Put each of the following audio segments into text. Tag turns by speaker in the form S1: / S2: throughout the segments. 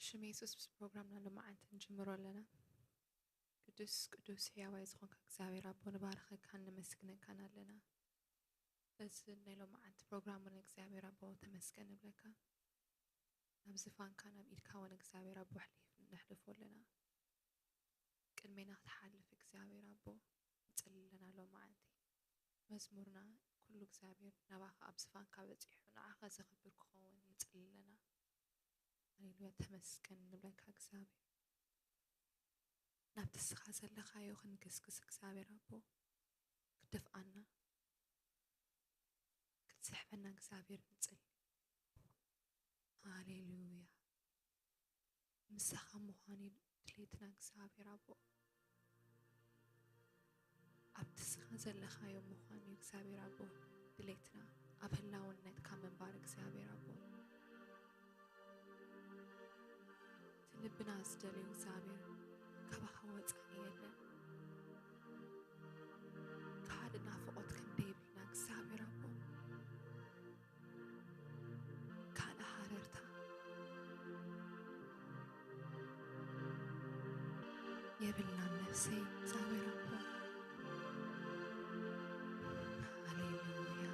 S1: بشم يسوس برنامجنا لما أنت نجمر لنا قدوس هيا يزخونك እግዚአብሔር አቦ ንባርኽህ ካንመስግንህ ካናለና እዚ ናይ ሎማዓንቲ ፕሮግራሙን እግዚአብሔር አቦ ተመስገን ንብለካ ናብ ዝፋንካ ናብ ኢድካ ውን እግዚአብሔር አቦ ንሕልፎለና ቅድሜና ክትሓልፍ እግዚአብሔር አቦ ንፅልለና ሎማዓንቲ መዝሙርና ኩሉ እግዚአብሔር ናባኻ ኣብ ዝፋንካ በፂሑ ንዓኻ ዘኽብር ክኸውን ንፅልለና ሃሌሉያ ተመስገን ንብለካ እግዚአብሔር نبت السخازة اللي خايو خنقسقس እግዚአብሔር አቦ كدفقنا كتسحبنا እግዚአብሔር نصلي هاليلويا مسخا مخاني دليتنا እግዚአብሔር አቦ نبت السخازة اللي خايو مخاني እግዚአብሔር አቦ دليتنا أبهلاونت كامن بار እግዚአብሔር አቦ تلبنا أزدلي እግዚአብሔር كبخوات عنيدا كهادنا فقط كنديبنا እግዚአብሔር አቦ كان حررتا يبلنا نفسي እግዚአብሔር አቦ هاليلويا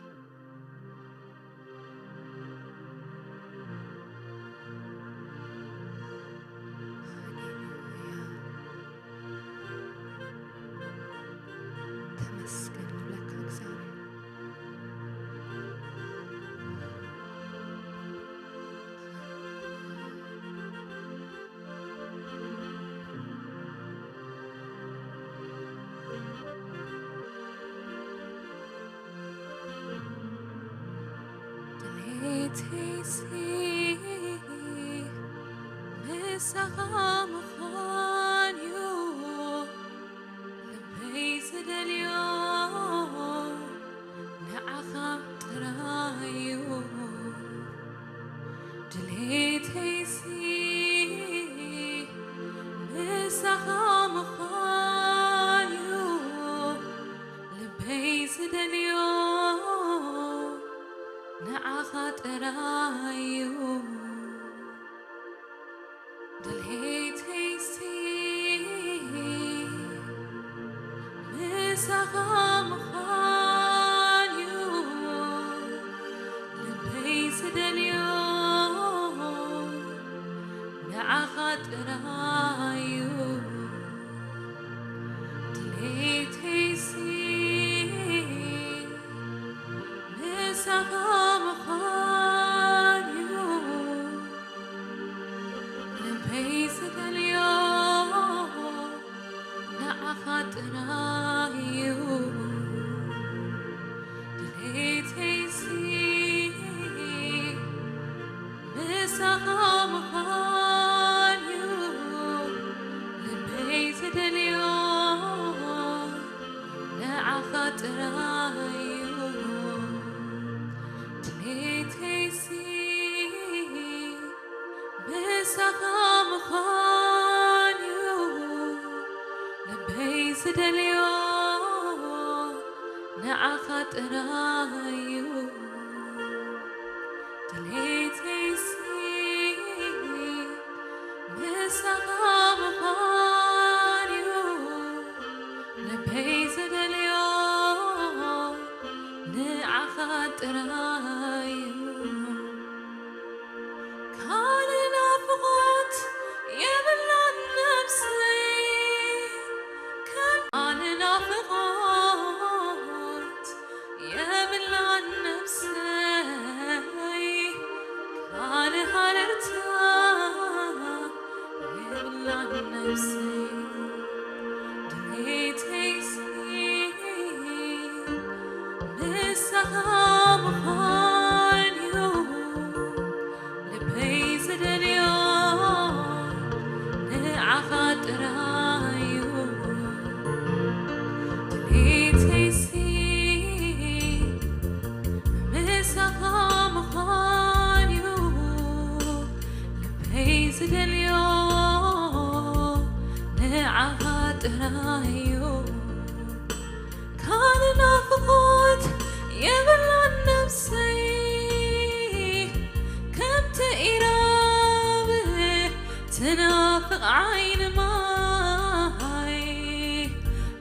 S1: تنافق عين ماي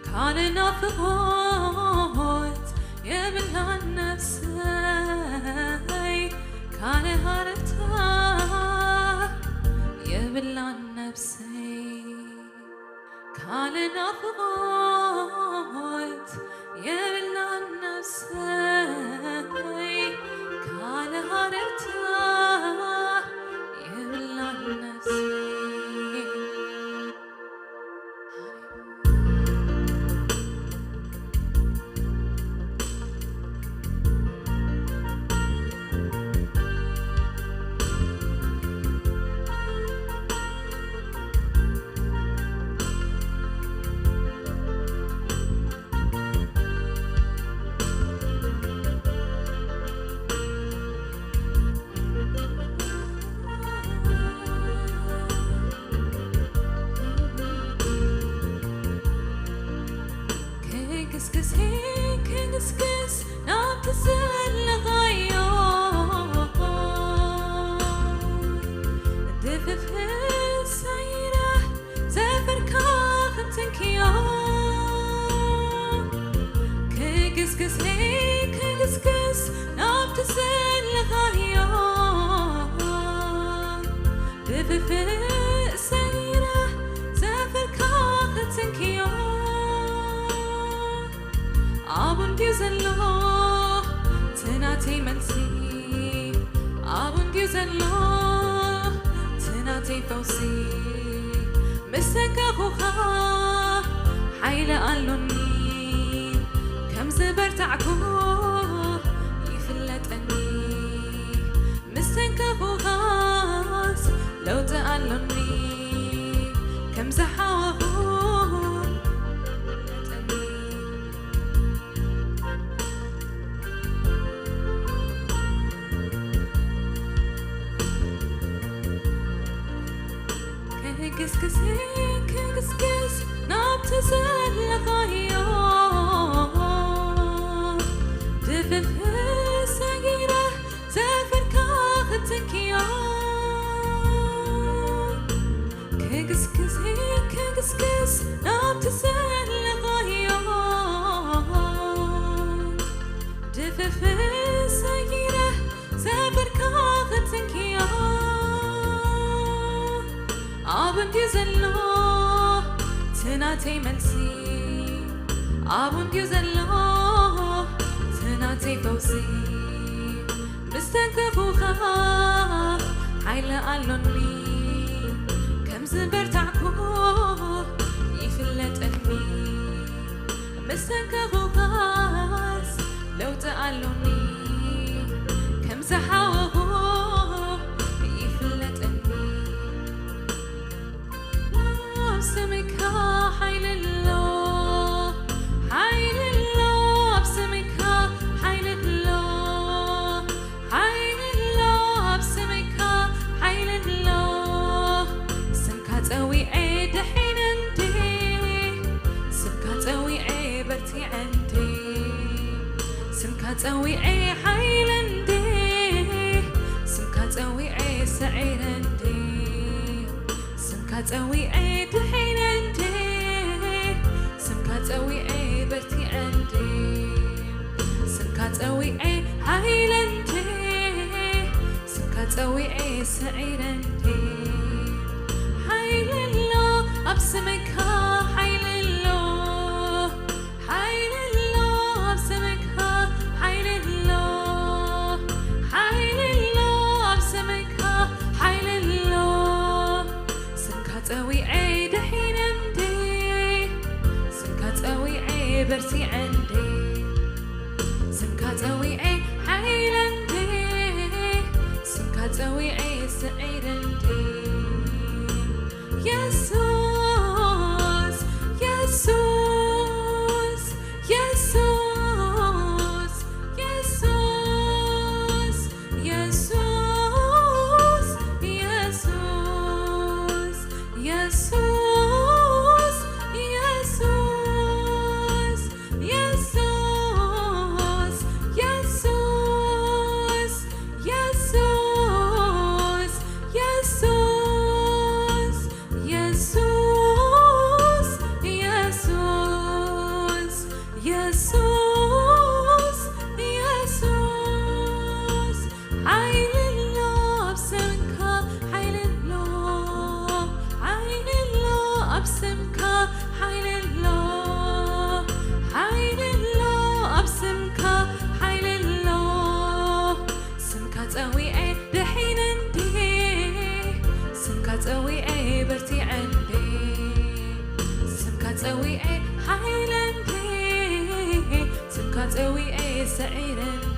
S1: كان نافقوت يبلع نفسي كان هرتا يبلع نفسي كان نافقوت يبلع نفسي كان هرتا يبلع نفسي كسكس نابتسل لغيوم دفف السيرة زفر كاختن كيوم كسكس كسكس نابتسل لغيوم دفف السيرة زفر كاختن كيوم أبون ديوزلو تناتي منسي أبون ديوزلو تناتي فوسي مسك أخوخا حيلة قالوني كم زبرت عكو يفلت أني مسك أخوخاس لو تقالوني كم زحاوهون كسكس نابتسل لغيوم دفف السيرة زفر كاختن كيوم كسكس نابتسل لغيوم دفف السيرة زفر كاختن كيوم أبون ديوزلو تناتي منسي أبون ديوزلو تناتي فوسي مستنكفوخا حيلة قالوني كم زبرت عكو يفلت أني مستنكفوخاس لو تقالوني كم زحاوهو يفلت أني بسمكها حيل الله حيل الله بسمكها حيل الله حيل الله بسمكها حيل الله سمكها تقوي عيد حين عندي سمكها تقوي عيد برتي عندي سمكها تقوي عيد حيل عندي سمكها تقوي عيد سعيد عندي سمكها تقوي عيد الحين عندي سمكها تقوي عيد برتي عندي سمكها تقوي عيد حيل عندي سمكها تقوي عيد سعيد عندي حيل الله أبسمكها حيل الله حيل الله أبسمكها حيل الله حيل الله أبسمكها حيل الله سمكها تقوي عيد حين عندي سمكها تقوي عيد برتي عندي سمكها تقوي عيد حيل عندي سمكها تقوي عيد سعيد عندي يسوس يسوس يسوس يسوس يسوس يسوس يسوس يسوس قوي أي برتي عندي سمكات قوي أي حيلندي سمكات قوي أي سعيرندي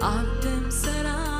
S2: عبد مسرع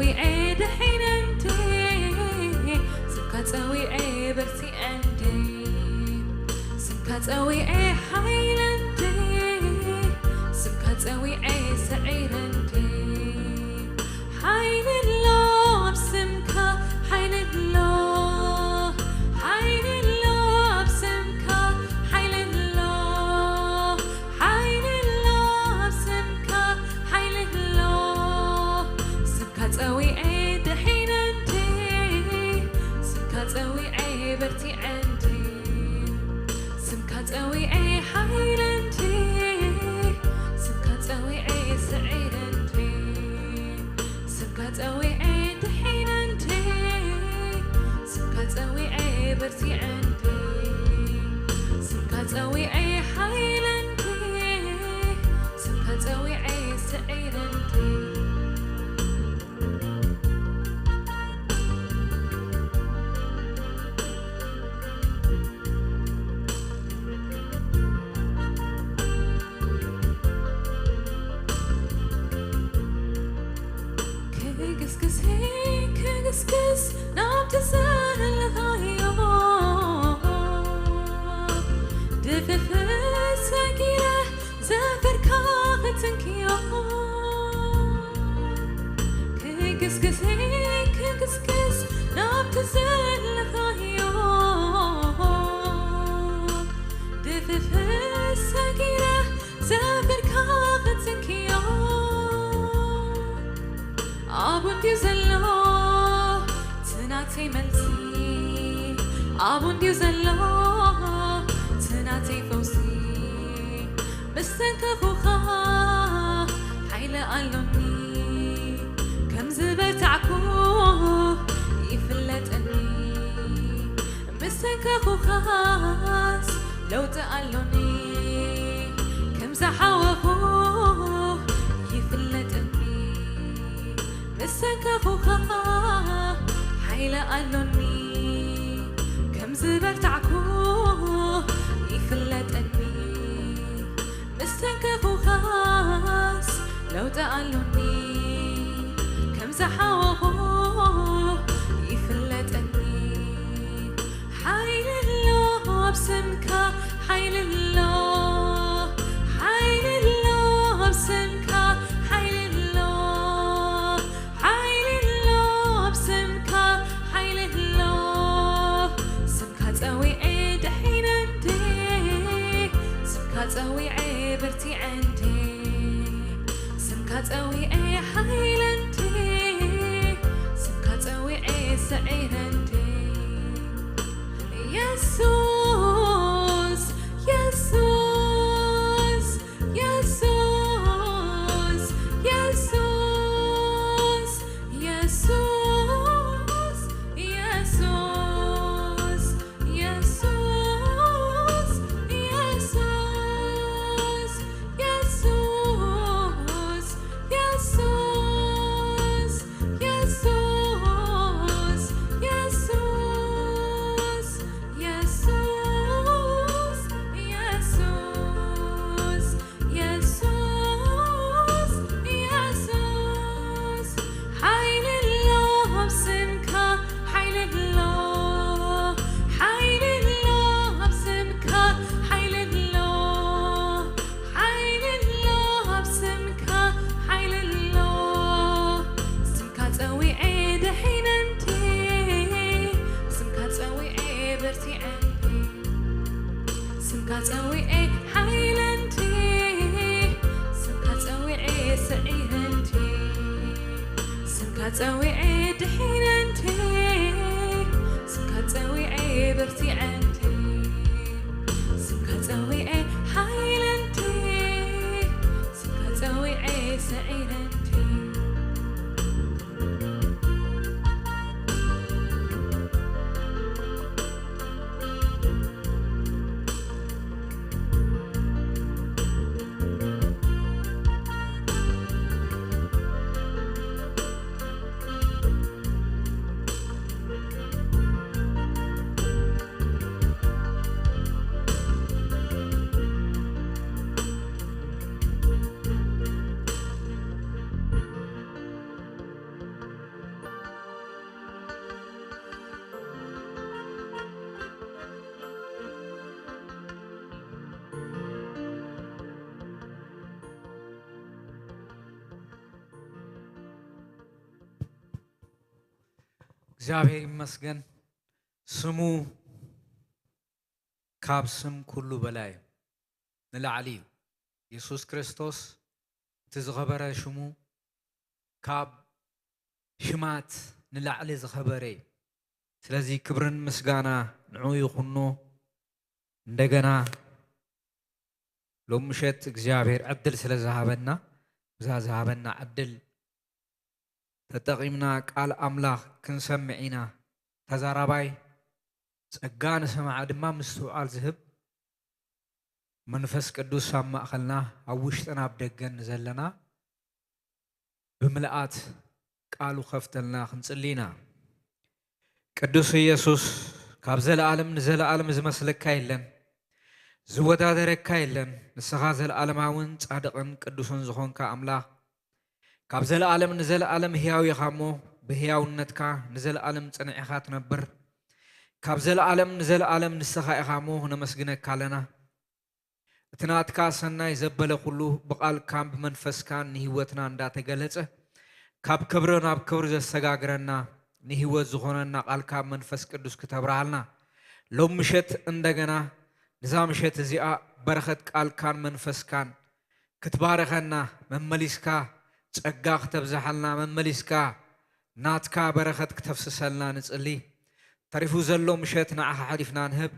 S2: we عيد حين
S1: برتي عندي سمكات قوي حيل عندي سمكات قوي سعير عندي حيل الله بسمكة حيل الله حيل الله بسمكة حيل الله حيل الله بسمكة حيل الله سمكات قوي دحين عندي سمكات قوي برتي عندي سمكات قوي حيل عندي سمكات قوي سعير عندي سمكات قوي دحين عندي سمكات قوي برتي عندي سمكات قوي حيل عندي سمكات قوي سعير عندي كسكس نام تسهل غايو دفف ساقية زافر كاغتنك يو كسكس نام تسهل غايو دفف ساقية زافر كاغتنك يو أبون ديوزلو تناتي ملسي أبون ديوزلو تناتي فوسي مستنك خوخا حيلة قلوني كم زبرت عكو يفلت أني مستنك خوخاس لو تقلوني كم زحاوخو يفلت أني مستنك خوخا حيلة قلوني كم زبرت عكو يفلت أني مستنك خوخاس لو تقلوني كم زحاوخو يفلت أني حيل الله بسمكة حيل الله حيل الله بسمكة حيل الله حيل الله بسمكة حيل الله سمكات قوي دحين عندي سمكات قوي برتي عندي سمكات قوي حيل عندي سمكات قوي سعير عندي يسوس يسوس يسوس يسوس يسوس يسوس يسوس يسوس يسوس يسوس يسوس يسوس يسوس يسوس يسوس يسوس حيل الله بسمكة حيل الله حيل الله بسمكة حيل الله حيل الله بسمكة حيل الله سمكات قوي دحين عندي سمكات قوي برتي عندي سمكات قوي حيل عندي سمكات قوي سعير عندي سمكات قوي دحين عندي سمكات قوي برتي عندي سمكات قوي حيل عندي سمكات قوي سعير عندي
S2: እግዚአብሔር ይመስገን ስሙ ካብ ስም ኩሉ በላይ ንላዕሊ ኢየሱስ ክርስቶስ ትዝኸበረ ሽሙ ካብ ሽማት ንላዕሊ ዝኸበረ ስለዚህ ክብርን ምስጋና ንዑ ይኹኖ እንደገና ሎም ምሸት እግዚአብሔር ዕድል ስለዝሃበና ዝሃበና ዕድል ተጠቂምና ቃል አምላክ ክንሰምዒና ተዛራባይ ጸጋ ንሰማዕ ድማ ምስትውዓል ዝህብ መንፈስ ቅዱስ ኣብ ማእኸልና ኣብ ውሽጥና ኣብ ደገን ዘለና ብምልኣት ቃሉ ከፍተልና ክንጽሊና ቅዱስ ኢየሱስ ካብ ዘለዓለም ንዘለዓለም ዝመስለካ የለን ዝወዳደረካ የለን ንስኻ ዘለዓለማውን ጻድቕን ቅዱስን ዝኾንካ ኣምላኽ ካብ ዘለዓለም ንዘለዓለም ሕያው ኢኻ እሞ ብሕያውነትካ ንዘለዓለም ጽንዒኻ ትነብር ካብ ዘለዓለም ንዘለዓለም ንስኻ ኢኻ እሞ ነመስግነካ ኣለና እቲ ናትካ ሰናይ ዘበለ ኩሉ ብቓልካን ብመንፈስካን ንህይወትና እንዳተገለጸ ካብ ክብሪ ናብ ክብሪ ዘሰጋግረና ንህይወት ዝኾነና ቃልካ መንፈስ ቅዱስ ክተብራሃልና ሎም ምሸት እንደገና ንዛ ምሸት እዚኣ በረኸት ቃልካን መንፈስካን ክትባረኸና መመሊስካ ጸጋ ክተብዛሓልና መመሊስካ ናትካ በረኸት ክተፍስሰልና ንጽሊ ተሪፉ ዘሎ ምሸት ንዓኻ ሓሊፍና ንህብ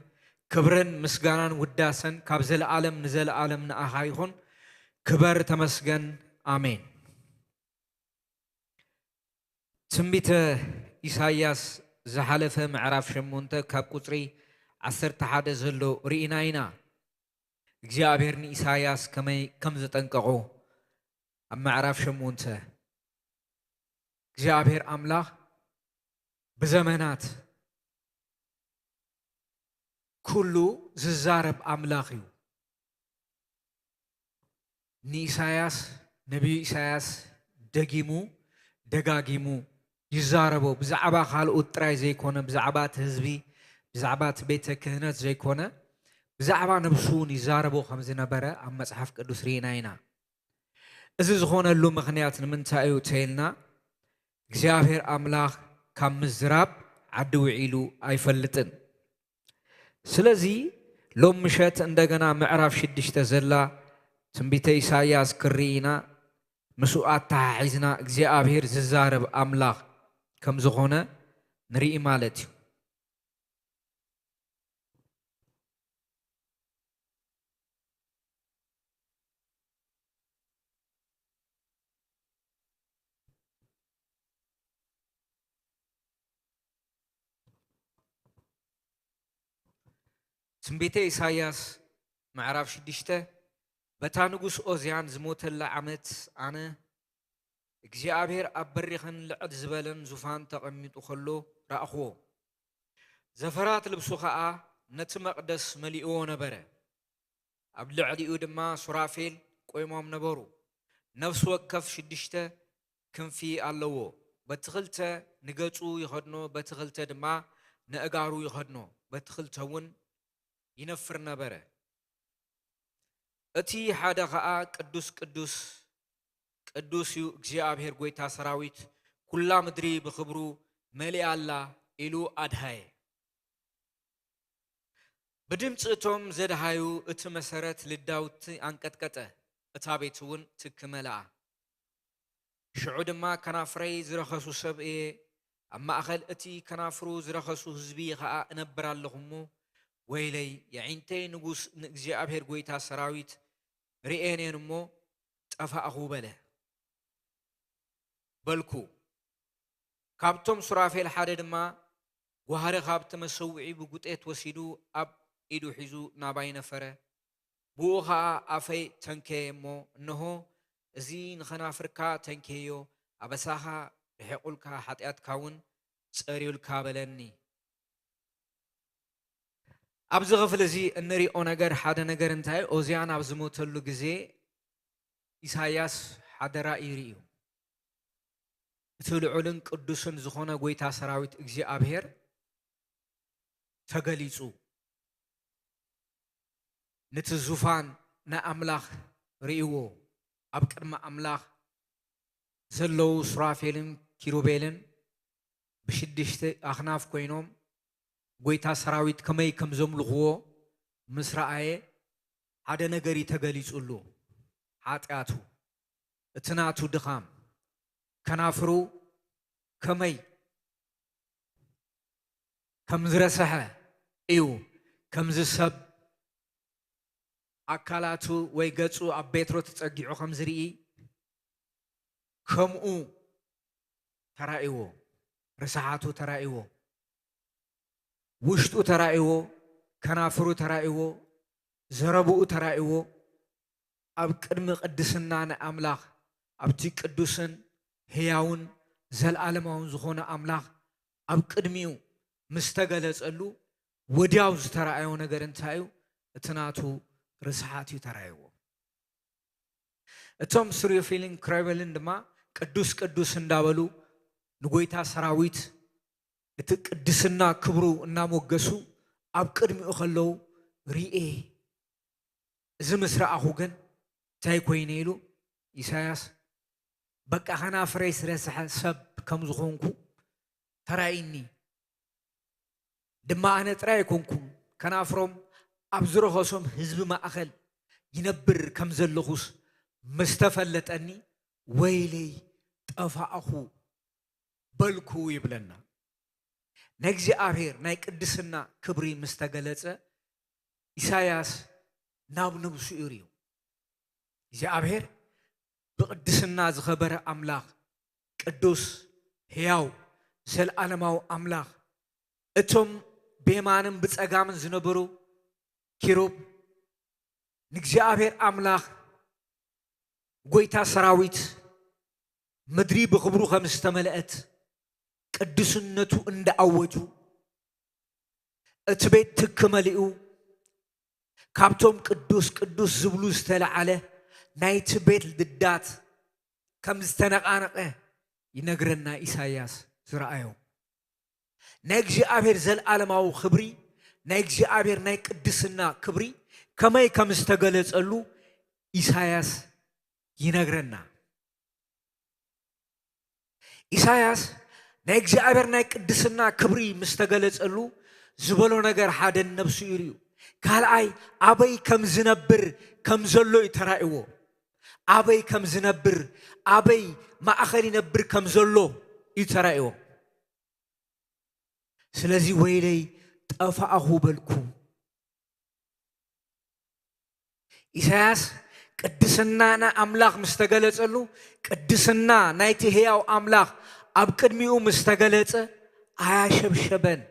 S2: ክብርን ምስጋናን ውዳሰን ካብ ዘለዓለም ንዘለዓለም ንኣኻ ይኹን ክበር ተመስገን አሜን ትንቢተ ኢሳይያስ ዝሓለፈ ምዕራፍ 8 ካብ ቁጽሪ 11 ዘሎ ርኢና ኢና እግዚአብሔር ንኢሳይያስ ከም ዝጠንቀቆ ኣብ ምዕራፍ 8 እግዚአብሔር አምላኽ ብዘመናት ኩሉ ዝዛረብ አምላኽ እዩ ንኢሳይያስ ነቢዩ ኢሳይያስ ደጋጊሙ ይዛረቦ ብዛዕባ ካልኦት ጥራይ ዘይኮነ ብዛዕባ ህዝቢ ብዛዕባ ቤተ ክህነት ዘይኮነ ብዛዕባ ነብሱን ይዛረቦ ከም ዝነበረ ኣብ መጽሓፍ ቅዱስ ርኢና ኢና እዚ ዝኾነሉ ምኽንያት ንምንታይ እዩ ተይልና እግዚአብሔር አምላኽ ካብ ምዝራብ ዓዲ ውዒሉ ኣይፈልጥን ስለዚ ሎም ምሸት እንደገና ምዕራፍ 6 ዘላ ትንቢተ ኢሳይያስ ክርኢና ምስኡ ኣተሓሒዝና እግዚአብሔር ዝዛረብ አምላኽ ከም ዝኾነ ንርኢ ማለት እዩ ትንቢተ ኢሳይያስ ምዕራፍ 6 በታ ንጉስ ኦዝያን ዝሞተላ ዓመት ኣነ እግዚአብሔር ኣብ በሪኽን ልዕል ዝበለን ዙፋን ተቐሚጡ ከሎ ረኣኽዎ ዘፈራት ልብሱ ከዓ ነቲ መቕደስ መሊእዎ ነበረ ኣብ ልዕሊኡ ድማ ሱራፌል ቆይሞም ነበሩ ነፍሲ ወከፍ 6 ክንፊ ኣለዎ በቲ ክልተ ንገጹ ይኸድኖ በቲ ክልተ ድማ ንእጋሩ ይኸድኖ በቲ ክልተ እውን ይነፍር ነበረ እቲ ሓደ ከዓ ቅዱስ ቅዱስ ቅዱስ እዩ እግዚአብሔር ጎይታ ሰራዊት ኩላ ምድሪ ብክብሩ መሊኣላ ኢሉ ኣድሃየ ብድምፂ እቶም ዘድሃዩ እቲ መሰረት ልዳውቲ አንቀጥቀጠ እታ ቤት እውን ትክመልኣ ሽዑ ድማ ከናፍረይ ዝረኸሱ ሰብ እየ ኣብ ማእኸል እቲ ከናፍሩ ዝረኸሱ ህዝቢ ከዓ እነብር ኣለኹሞ ወይለይ የዒንተይ ንጉስ ንእግዚአብሔር ጎይታ ሰራዊት ርኤነን እሞ ጠፋእኹ በልኩ ካብቶም ሱራፌል ሓደ ድማ ጓሃረ ካብቲ መሰውዒ ብጉጤት ወሲዱ ኣብ ኢዱ ሒዙ ናባይ ነፈረ ብኡ ከዓ ኣፈይ ተንከየ እሞ እንሆ እዚ ንኸናፍርካ ተንከዮ ኣበሳኻ ርሒቁልካ ሓጢኣትካ እውን ፀሪዩልካ በለኒ ኣብዚ ክፍል እዚ እንሪኦ ነገር ሓደ ነገር እንታይ ኦዝያን ኣብ ዝሞተሉ ግዜ ኢሳይያስ ሓደ ራእይ ርኢዩ እቲ ልዑልን ቅዱስን ዝኾነ ጎይታ ሰራዊት እግዚአብሔር ተገሊጹ ነቲ ዙፋን ናይ ኣምላኽ ርኢዎ ኣብ ቅድሚ ኣምላኽ ዘለው ሱራፌልን ኪሩቤልን بشدشت أخناف كوينوم قويتا سراويت كمي كم زملغو مسرعي عدا نغري تغليص له حاتياتو اتناتو دخام كنافرو كمي كم زرسحه ايو كم زسب أكلاتو ويجتسو أبيترو تتجيعو خمزري كمو ترائيو رسعاتو ترائيو وشتو ترائيو كنافرو ترائيو زربو ترائيو أبكرم قدسنا أملاخ أبتي قدسن هياون زل عالمون زخون أملاخ أبكرميو مستقلت ألو ودياوز ترائيو نقرن تايو اتناتو رسحاتي ترايو اتوم سوريو فيلين كرايبلن دما قدوس እንዳበሉ ንጎይታ ሰራዊት እትቅድስና ክብሩ እና ሞገሱ አብ ቅድሚኡ ከለው ሪኤ እዚ መስራአሁ ግን ታይ ኮይነ ኢሉ ኢሳያስ በቃ ኸና ፍሬ ስለሰሐ ሰብ ከም ዝኾንኩ ተራይኒ ድማ አነ ጥራይ ኮንኩም ከናፍሮም أبزرهوسهم حزب ما أخل ينبر كم زلخوس مستفلتني ويلي تفاعه بلكو يبلنا نجزي أبير نايك قدسنا كبري مستقلته إساياس نابنو سيوريو إذا أبير بقدسنا زخبر أملاك قدوس هياو سل ألماو أملاك اتم بيمانم بتساقامن زنبرو كيروب نجزابير أملاخ قويتا سراويت مدري بخبرو خمس تملأت قدسنتو اند أوجو اتبيت تكملئو كابتوم قدوس زبلوس تلعاله نايت بيت الددات كم استنقانقه ينقرنا إساياس زرعيو نجزابير زل عالماو خبري نايجي أبير نايك قدسنا كبري كما يكم استقلت ألو إساياس ينقرنا إساياس نايجي أبير نايك قدسنا كبري مستقلت ألو زبلو نقر حاد النفس يريو قال أي أبي كم زنبر كم زلو يترائيو أبي كم زنبر أبي ما أخري نبر كم زلو يترائيو سلازي ويلي أفعه بالكم إساس قدسنا أنا أملاخ مستقلت له قدسنا نايتي هياو أملاخ أبكدميو مستقلت شبشبن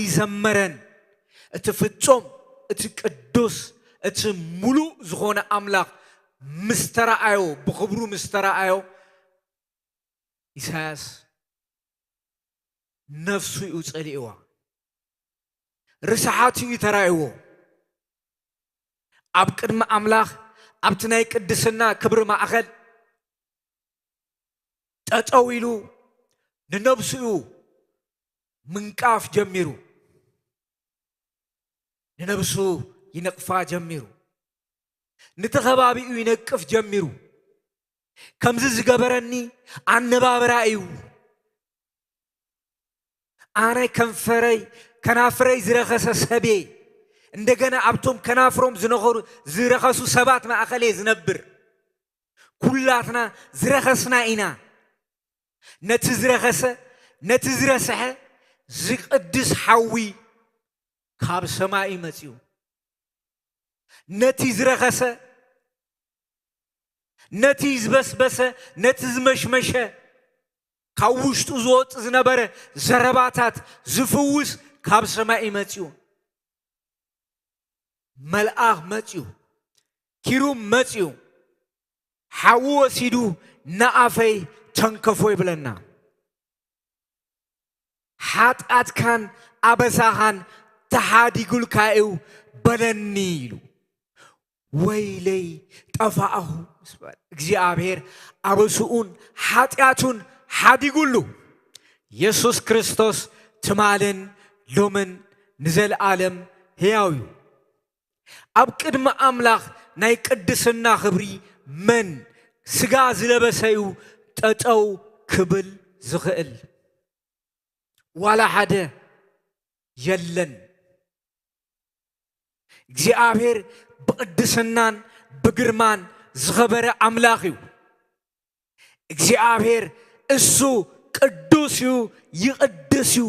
S2: زمرن اتفتوم اتقدس اتملو زغون أملاخ مسترعيو بخبرو مسترعيو إساس نفسه يتقليوا رسحاتي يترايو أبكر ما أملاخ أبتناي قدسنا كبر ما أخذ تطويلو ننبسو منقاف جميرو ننبسو ينقفا جميرو نتخبابي ينقف جميرو كمز زغبرني أنبابرايو أنا كنفري كنافري زرخص سبي عندنا أبتم كنافرهم زنخور زرخصو سبات ما أخلي زنبر كلاتنا زرخصنا إنا نتزرخص زقدس حوي كاب سماء متيو نتزرخص نتزبس نتزمشمش كاوشتو زوت زنبر زرباتات زفوس كاب سماء متيو ملآخ متيو كيروم متيو حاو سيدو نافي تنكفوي بلنا حات أتكان أبساهان تحادي قل كايو بلنيلو ويلي تفاعه እግዚአብሔር አበሱኡን ኃጢአቱን ሓዲጉሉ ኢየሱስ ክርስቶስ ትማልን ሎምን ንዘለዓለም ሕያው እዩ ኣብ ቅድሚ ኣምላኽ ናይ ቅድስና ክብሪ መን ስጋ ዝለበሰ እዩ ጠጠው ክብል ዝኽእል ولا حدا يلن እግዚአብሔር بقدسنان بقرمان زغبر أملاخيو እግዚአብሔር እሱ ቅዱስዩ ይቅድስዩ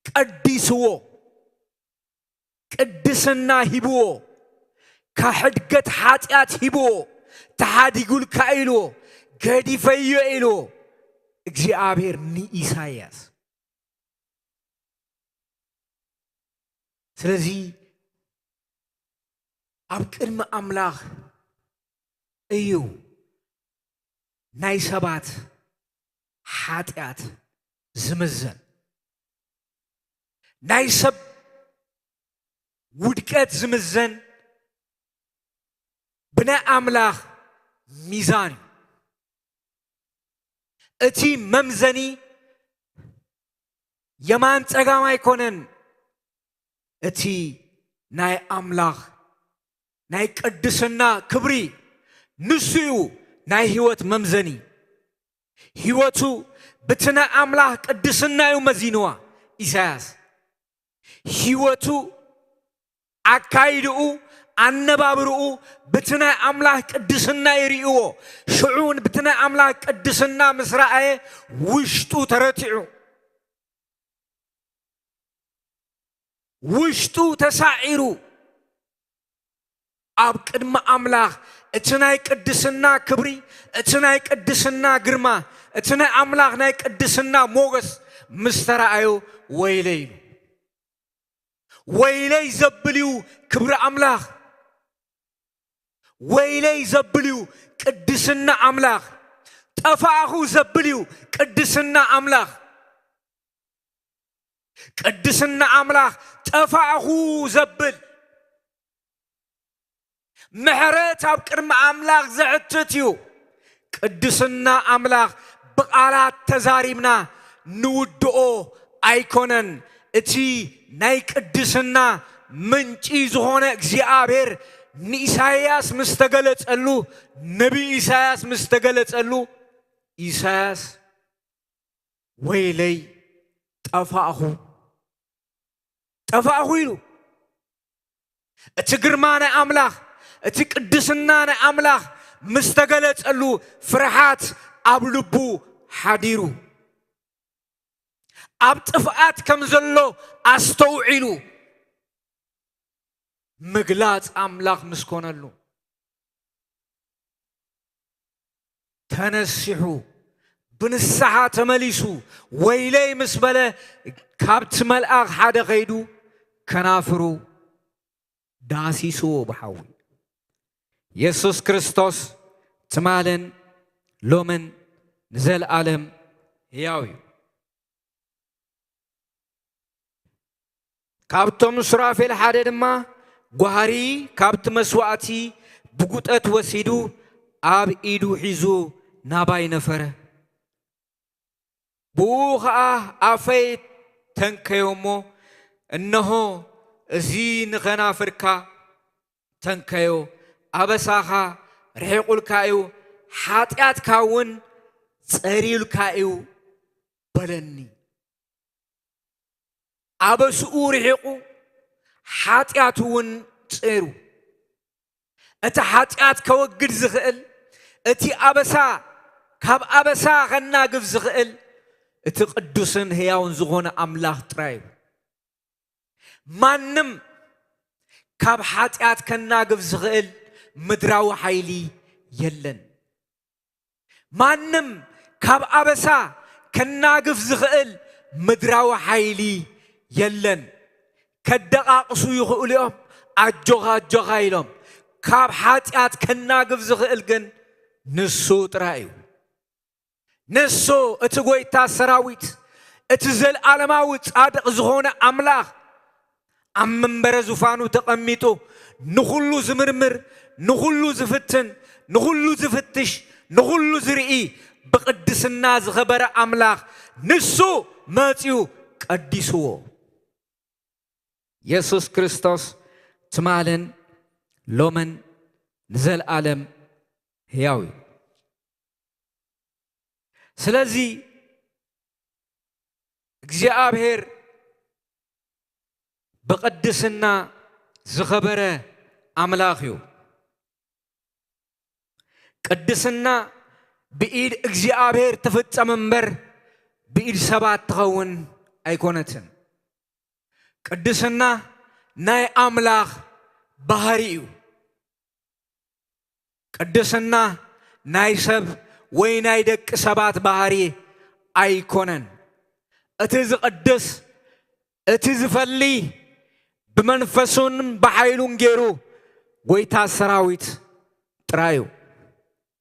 S2: ቀዲስዎ ቅድስና ሂብዎ ከሕድገት ኃጢአት ሂብዎ ተሓዲጉል ካኢልዎ ገዲፈዮ ኢልዎ እግዚአብሔር ንኢሳይያስ ስለዚህ ኣብ ቅድሚ ኣምላኽ እዩ ናይ ሰባት ኃጢአት ዝምዘን ናይ ሰብ ውድቀት ዝምዘን ብናይ ኣምላኽ ሚዛን እቲ መምዘኒ የማን ፀጋም ኣይኮነን እቲ ናይ ኣምላኽ ናይ ቅድስና ክብሪ ንስዩ ናይ ህይወት መምዘኒ ህይወቱ ብትና ኣምላኽ ቅድስናዩ መዚንዋ ኢሳያስ ህይወቱ አካይድኡ አነባብርኡ ብትና አምላክ ቅድስና ይሪእዎ ሽዑን ብትና አምላክ ቅድስና ምስራኤ ውሽጡ ተረቲዑ ውሽጡ ተሳዒሩ ኣብ ቅድመ አምላክ እትናይ ቅድስና ክብሪ እትናይ ቅድስና ግርማ እትናይ አምላክ ናይ ቅድስና ሞገስ ምስተራአዩ ወይለይ ወይለይ ዘብልዩ ክብሪ አምላክ ወይለይ ዘብልዩ ቅድስና አምላክ ጠፋኹ ዘብልዩ ቅድስና አምላክ ቅድስና አምላክ ጠፋኹ ዘብል ምሕረት ኣብ ቅድመ አምላክ ዘዕትትዩ ቅድስና አምላክ በቃላት ተዛሪብና ንውድኦ አይኮነን እቲ ናይ ቅድስና ምንጪ ዝኾነ እግዚአብሔር ንኢሳይያስ ምስተገለጸሉ ነቢይ ኢሳይያስ ምስተገለጸሉ ኢሳይያስ ወይለይ ጠፋኹ ኢሉ እቲ ግርማ ናይ አምላክ እቲ ቅድስና ናይ አምላክ ምስተገለጸሉ ፍርሃት ኣብ ልቡ ሓዲሩ ኣብ ጥፍኣት ከም ዘሎ ኣስተውዒሉ ምግላጽ አምላክ ምስኮነሉ ተነሲሑ ብንስሓ ተመሊሱ ወይለይ ምስ በለ ካብቲ መልአኽ ሓደ ኸይዱ ከናፍሩ ዳሲስዎ ብሓዊ ኢየሱስ ክርስቶስ ትማልን ሎምን ንዘለዓለም ሕያው እዩ ካብቶም ሱራፌል ሓደ ድማ ጓሃሪ ካብቲ መስዋዕቲ ብጉጠት ወሲዱ ኣብ ኢዱ ሒዙ ናባይ ነፈረ ብኡ ኸዓ ኣፈይ ተንከዮሞ እነሆ እዚ ንኸናፍርካ ተንከዮ ኣበሳኻ ርሒቁልካ እዩ ኃጢአትካ እውን ጸሪልካ እዩ በለኒ ኣበስኡ ርሒቁ ኃጢአቱ እውን ጸሩ እቲ ኃጢአት ከወግድ ዝኽእል እቲ ኣበሳ ካብ ኣበሳ ኸናግፍ ዝኽእል እቲ ቅዱስን ሕያውን ዝኾነ አምላክ ጥራይ ማንም ካብ ኃጢአት ከናግፍ ዝኽእል ምድራዊ ኃይሊ የለን ማንም ካብ ኣበሳ ከናግፍ ዝኽእል ምድራዊ ኃይሊ የለን ከደቃቅሱ ይኽእሉ እዮም ኣጆኻ ኢሎም ካብ ኃጢአት ከናግፍ ዝኽእል ግን ንሱ ጥራይ እዩ ንሱ እቲ ጎይታ ሰራዊት እቲ ዘለዓለማዊ ጻድቕ ዝኾነ አምላክ ኣብ መንበረ ዙፋኑ ተቐሚጡ ንኹሉ ዝምርምር ንኹሉ ዝፍትን ንኹሉ ዝፍትሽ ንኹሉ ዝርኢ ብቅድስና ዝኸበረ አምላክ ንሱ መጺኡ ቀዲስዎ ኢየሱስ ክርስቶስ ትማልን ሎምን ንዘለዓለም ሕያው እዩ ስለዚህ እግዚአብሔር በቅድስና ዝኸበረ አምላኽ እዩ ቅድስና ብኢድ እግዚአብሔር ተፈጸመ እምበር ብኢድ ሰባት ትኸውን ኣይኮነትን ቅድስና ናይ አምላኽ ባህሪ እዩ ቅድስና ናይ ሰብ ወይ ናይ ደቂ ሰባት ባህሪ ኣይኮነን እቲ ዝቅድስ እቲ ዝፈሊ ብመንፈሱን በኃይሉን ገይሩ ጎይታ ሰራዊት ጥራዩ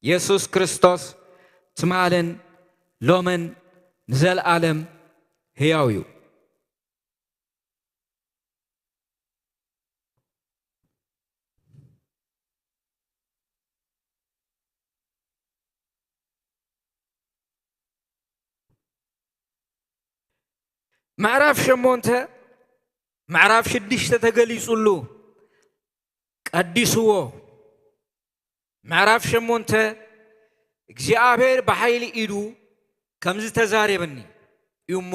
S2: ኢየሱስ ክርስቶስ ትማልን ሎምን ንዘለዓለም ሕያው እዩ معرف شمونته معرف شديش تتقليصلو قديسوه معرف شمونته እግዚአብሔር በኃይል ኢዱ ከምዝ ተዛረበኒ ይሞ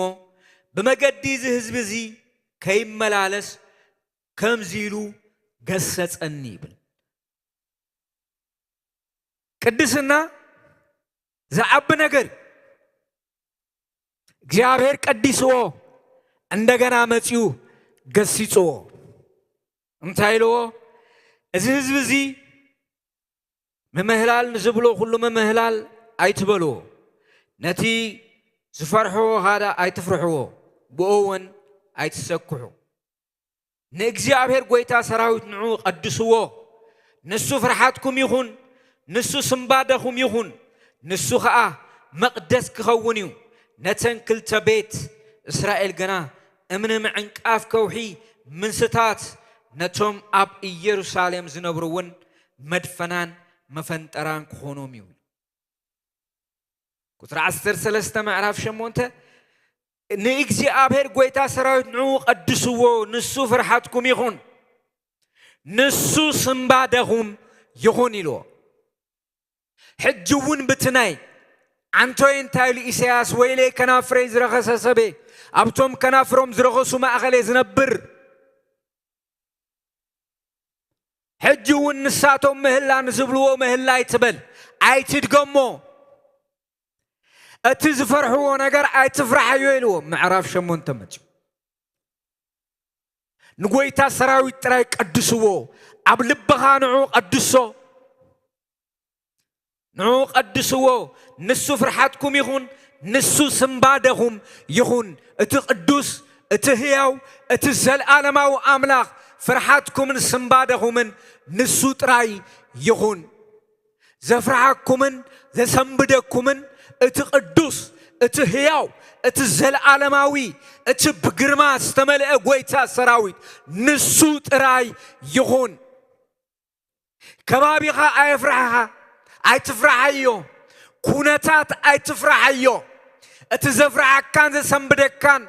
S2: በመገዲዝ ህዝብ እዚ ከይመላለስ ከምዚሉ ገሰጸኒ ይብል ቅድስና ዘዓብ ነገር እግዚአብሔር ቀዲስዎ እንደገና መጽኡ ገሲጽዎ እንታይልዎ እዚ ህዝብ እዚ መምህላል ዝብሎ ሁሉ መምህላል አይትበሎ ነቲ ዝፈርሖ ሃዳ አይትፍርሕዎ ብኦወን አይትሰክሑ ንእግዚአብሔር ጎይታ ሰራዊት ንዑ ቀድስዎ ንሱ ፍርሓትኩም ይኹን ንሱ ስምባደኹም ይኹን ንሱ ኸዓ መቅደስ ክኸውን እዩ ነተን ክልተ ቤት እስራኤል ገና እምነ ምዕንቃፍ ከውሒ ምንስታት ነቶም አብ ኢየሩሳሌም ዝነብሩውን መድፈናን መፈንጠራን ክኾኖም እዩ ቁጥር 13 ምዕራፍ 8 ንእግዚአብሔር ጎይታ ሰራዊት ንዑ ቀድስዎ ንሱ ፍርሓትኩም ይኹን ንሱ ስምባደኹም ይኹን ኢልዎ ሕጅውን ብትናይ አንቶይ እንታይሉ ኢሳያስ ወይሌ ከናፍሬ ዝረኸሰ ሰቤ አብቶም ከናፍሮም ዝረኸሱ ማእኸሌ ዝነብር ሕጅውን ንሳቶም ምህላ ንዝብልዎ ምህላ ይትበል አይትድገሞ እቲ ዝፈርሕዎ ነገር አይትፍራሕዮ ኢልዎ ምዕራፍ 8 መጽ ንጎይታ ሰራዊት ጥራይ ቀድስዎ አብ ልብኻ ንዑ ቀድሶ ንዑ ቀድስዎ ንሱ ፍርሓትኩም ይኹን ንሱ ስምባደኹም ይኹን እቲ ቅዱስ እቲ ሕያው እቲ ዘለዓለማዊ አምላኽ ፍርሓትኩምን ስምባደኹምን ንሱ ጥራይ ይኹን ዘፍርሓኩምን ዘሰንብደኩምን እቲ ቅዱስ እቲ ሕያው እቲ ዘለዓለማዊ እቲ ብግርማ ዝተመልአ ጎይታ ሰራዊት ንሱ ጥራይ ይኹን ከባቢኻ ኣይፍራሕኻ ኣይትፍራሕዮ ኩነታት ኣይትፍራሕዮ እቲ ዘፍራሕካን ዘሰንብደካን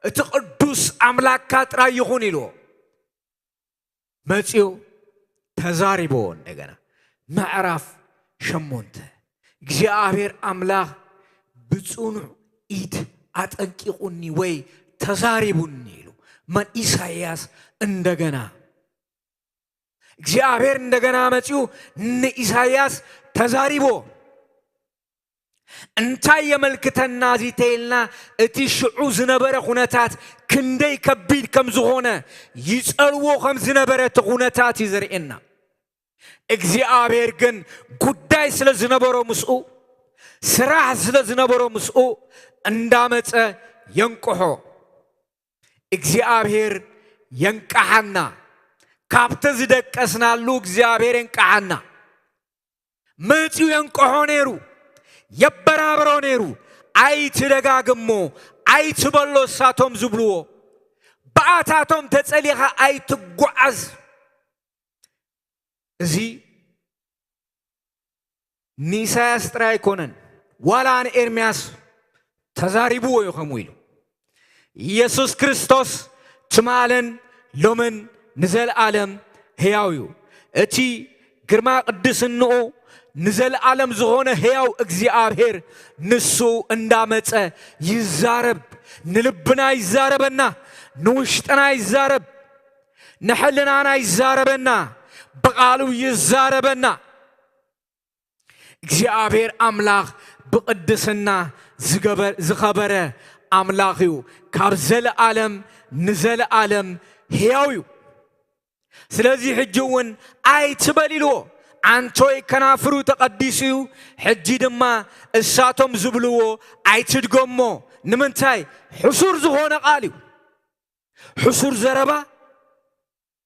S2: እቲ ቅዱስ አምላክካ ጥራይ ይኹን ኢልዎ መጽኡ ተዛሪቦ እንደገና ምዕራፍ 8 እግዚአብሔር አምላኽ ብጽኑዕ ኢድ አጠንቂቁኒ ወይ ተዛሪቡኒ ኢሉ ማን ኢሳይያስ እንደገና እግዚአብሔር እንደገና መጽኡ ንኢሳይያስ ተዛሪቦ እንታይ የመልክተና ዚቴልና እቲ ሽዑ ዝነበረ ሁነታት ክንደይ ከቢድ ከም ዝኾነ ይጸልዎ ከም ዝነበረ ሁነታት ይዘርኤና እግዚአብሔር ግን ጉዳይ ስለ ዝነበሮ ምስኡ ስራሕ ስለ ዝነበሮ ምስኡ እንዳመጸ የንቆሖ እግዚአብሔር የንቃሐና ካብተ ዝደቀስናሉ እግዚአብሔር የንቃሐና መጽኡ የንቆሖ ነይሩ የበራብሮ ነይሩ አይትደጋግሞ አይትበሎ ሳቶም ዝብልዎ በአታቶም ተጸሊኻ አይትጓዓዝ እዚ ንኢሳያስ ጥራይ ኮነን ዋላን ኤርምያስ ተዛሪብዎ ይኸሙ ኢሉ ኢየሱስ ክርስቶስ ትማለን ሎምን ንዘለዓለም ሕያው እዩ እቲ ግርማ ቅድስንኡ نزل عالم زغونه هياو እግዚአብሔር ንሱ እንዳመጸ ይዛረብ ንልብና ይዛረበና ንውሽጥና ይዛረብ ንሕልናና ይዛረበና በቃሉ ይዛረበና እግዚአብሔር አምላክ በቅድስና ዝኸበረ አምላክዩ ካብ ዘለዓለም ንዘለዓለም ሕያው ስለዚህ ሕጅውን አይትበልልዎ አንቶይ ከናፍሩ ተቀዲስዩ ሕጂ ድማ እሳቶም ዝብልዎ አይትድገሞ ንምንታይ ሕሱር ዝኾነ ቃልዩ ሕሱር ዘረባ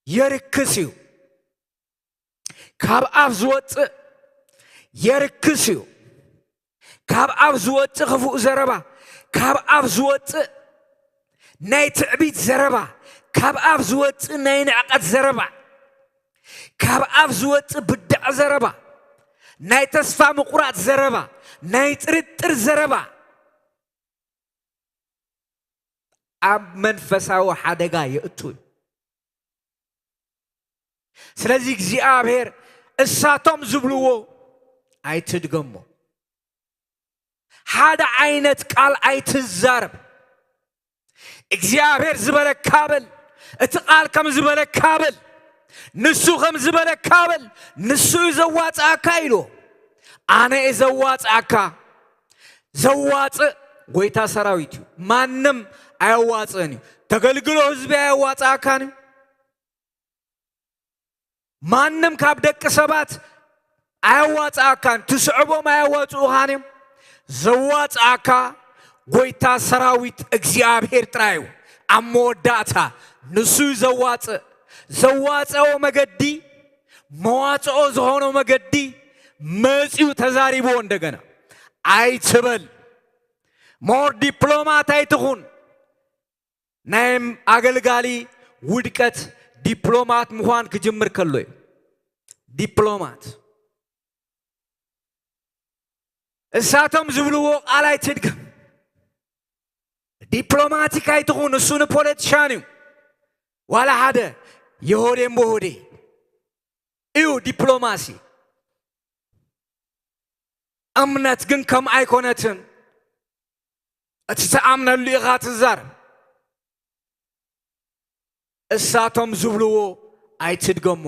S2: የርክስዩ ካብ አፍ ዝወፅእ የርክስዩ ካብ አፍ ዝወፅእ ክፉእ ዘረባ ካብ አፍ ዝወፅእ ናይ ትዕቢት ዘረባ ካብ አፍ ዝወፅእ ናይ ንዕቀት ዘረባ ካብ አፍ ዝወፅእ ብድዕ ዘረባ ናይ ተስፋ ምቁራጽ ዘረባ ናይ ጥርጥር ዘረባ ኣብ መንፈሳዊ ሓደጋ ይእቱ ስለዚህ እግዚአብሔር እሳቶም ዝብልዎ አይትድገሞ ሓደ ዓይነት ቃል አይትዛረብ እግዚአብሔር ዝበለካበል እቲ ቃል ከም ዝበለካበል ንሱ ከም ዝበለካበል ንሱ ዘዋጽአካ ኢሎ አነ ዘዋጽአካ ዘዋጽእ ጎይታ ሰራዊት ማንም አያዋጽእኒ ተገልግሎ ህዝብ አያዋጽአካኒ ማንም ካብ ደቅ ሰባት አያዋጽአካን ትስዕቦም አያዋጽኡኻኒ ዘዋጽአካ ጎይታ ሰራዊት እግዚአብሔር ጥራዩ አሞዳታ ንሱ ዘዋጽእ ዘዋጽኦ መገዲ መዋጽኦ ዝኾኖ መገዲ መጽኡ ተዛሪቦ እንደገና አይትበል ሞር ዲፕሎማት አይትኹን ናይም አገልጋሊ ውድቀት ዲፕሎማት ምዃን ክጅምር ከሎይ ዲፕሎማት እሳቶም ዝብልዎ ቃል አይትድገም ዲፕሎማቲክ አይትኹን እሱን ፖለቲሻን እዩ ዋላ ሓደ የሆዴም በሆዴ እዩ ዲፕሎማሲ እምነት ግን ከም አይኮነትን እቲ ተኣምነሉ ኢኻ ትዛረብ እሳቶም ዝብልዎ አይትድገሞ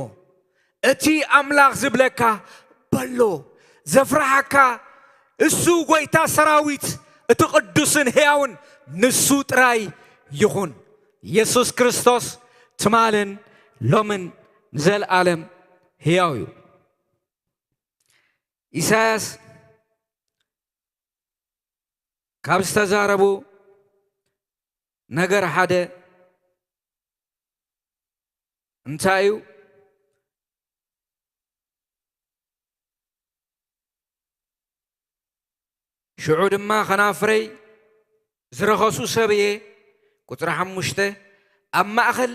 S2: እቲ አምላክ ዝብለካ በሎ ዘፍራሐካ እሱ ጎይታ ሰራዊት እቲ ቅዱስን ሕያውን ንሱ ጥራይ ይኹን ኢየሱስ ክርስቶስ ትማልን ሎምን ዘለዓለም ሕያው እዩ ኢሳያስ ካብ ዝተዛረቡ ነገር ሓደ እንታይ እዩ ሽዑ ድማ ከናፍረይ ዝረኸሱ ሰብየ ቁጥሪ 5 ኣብ ማእኸል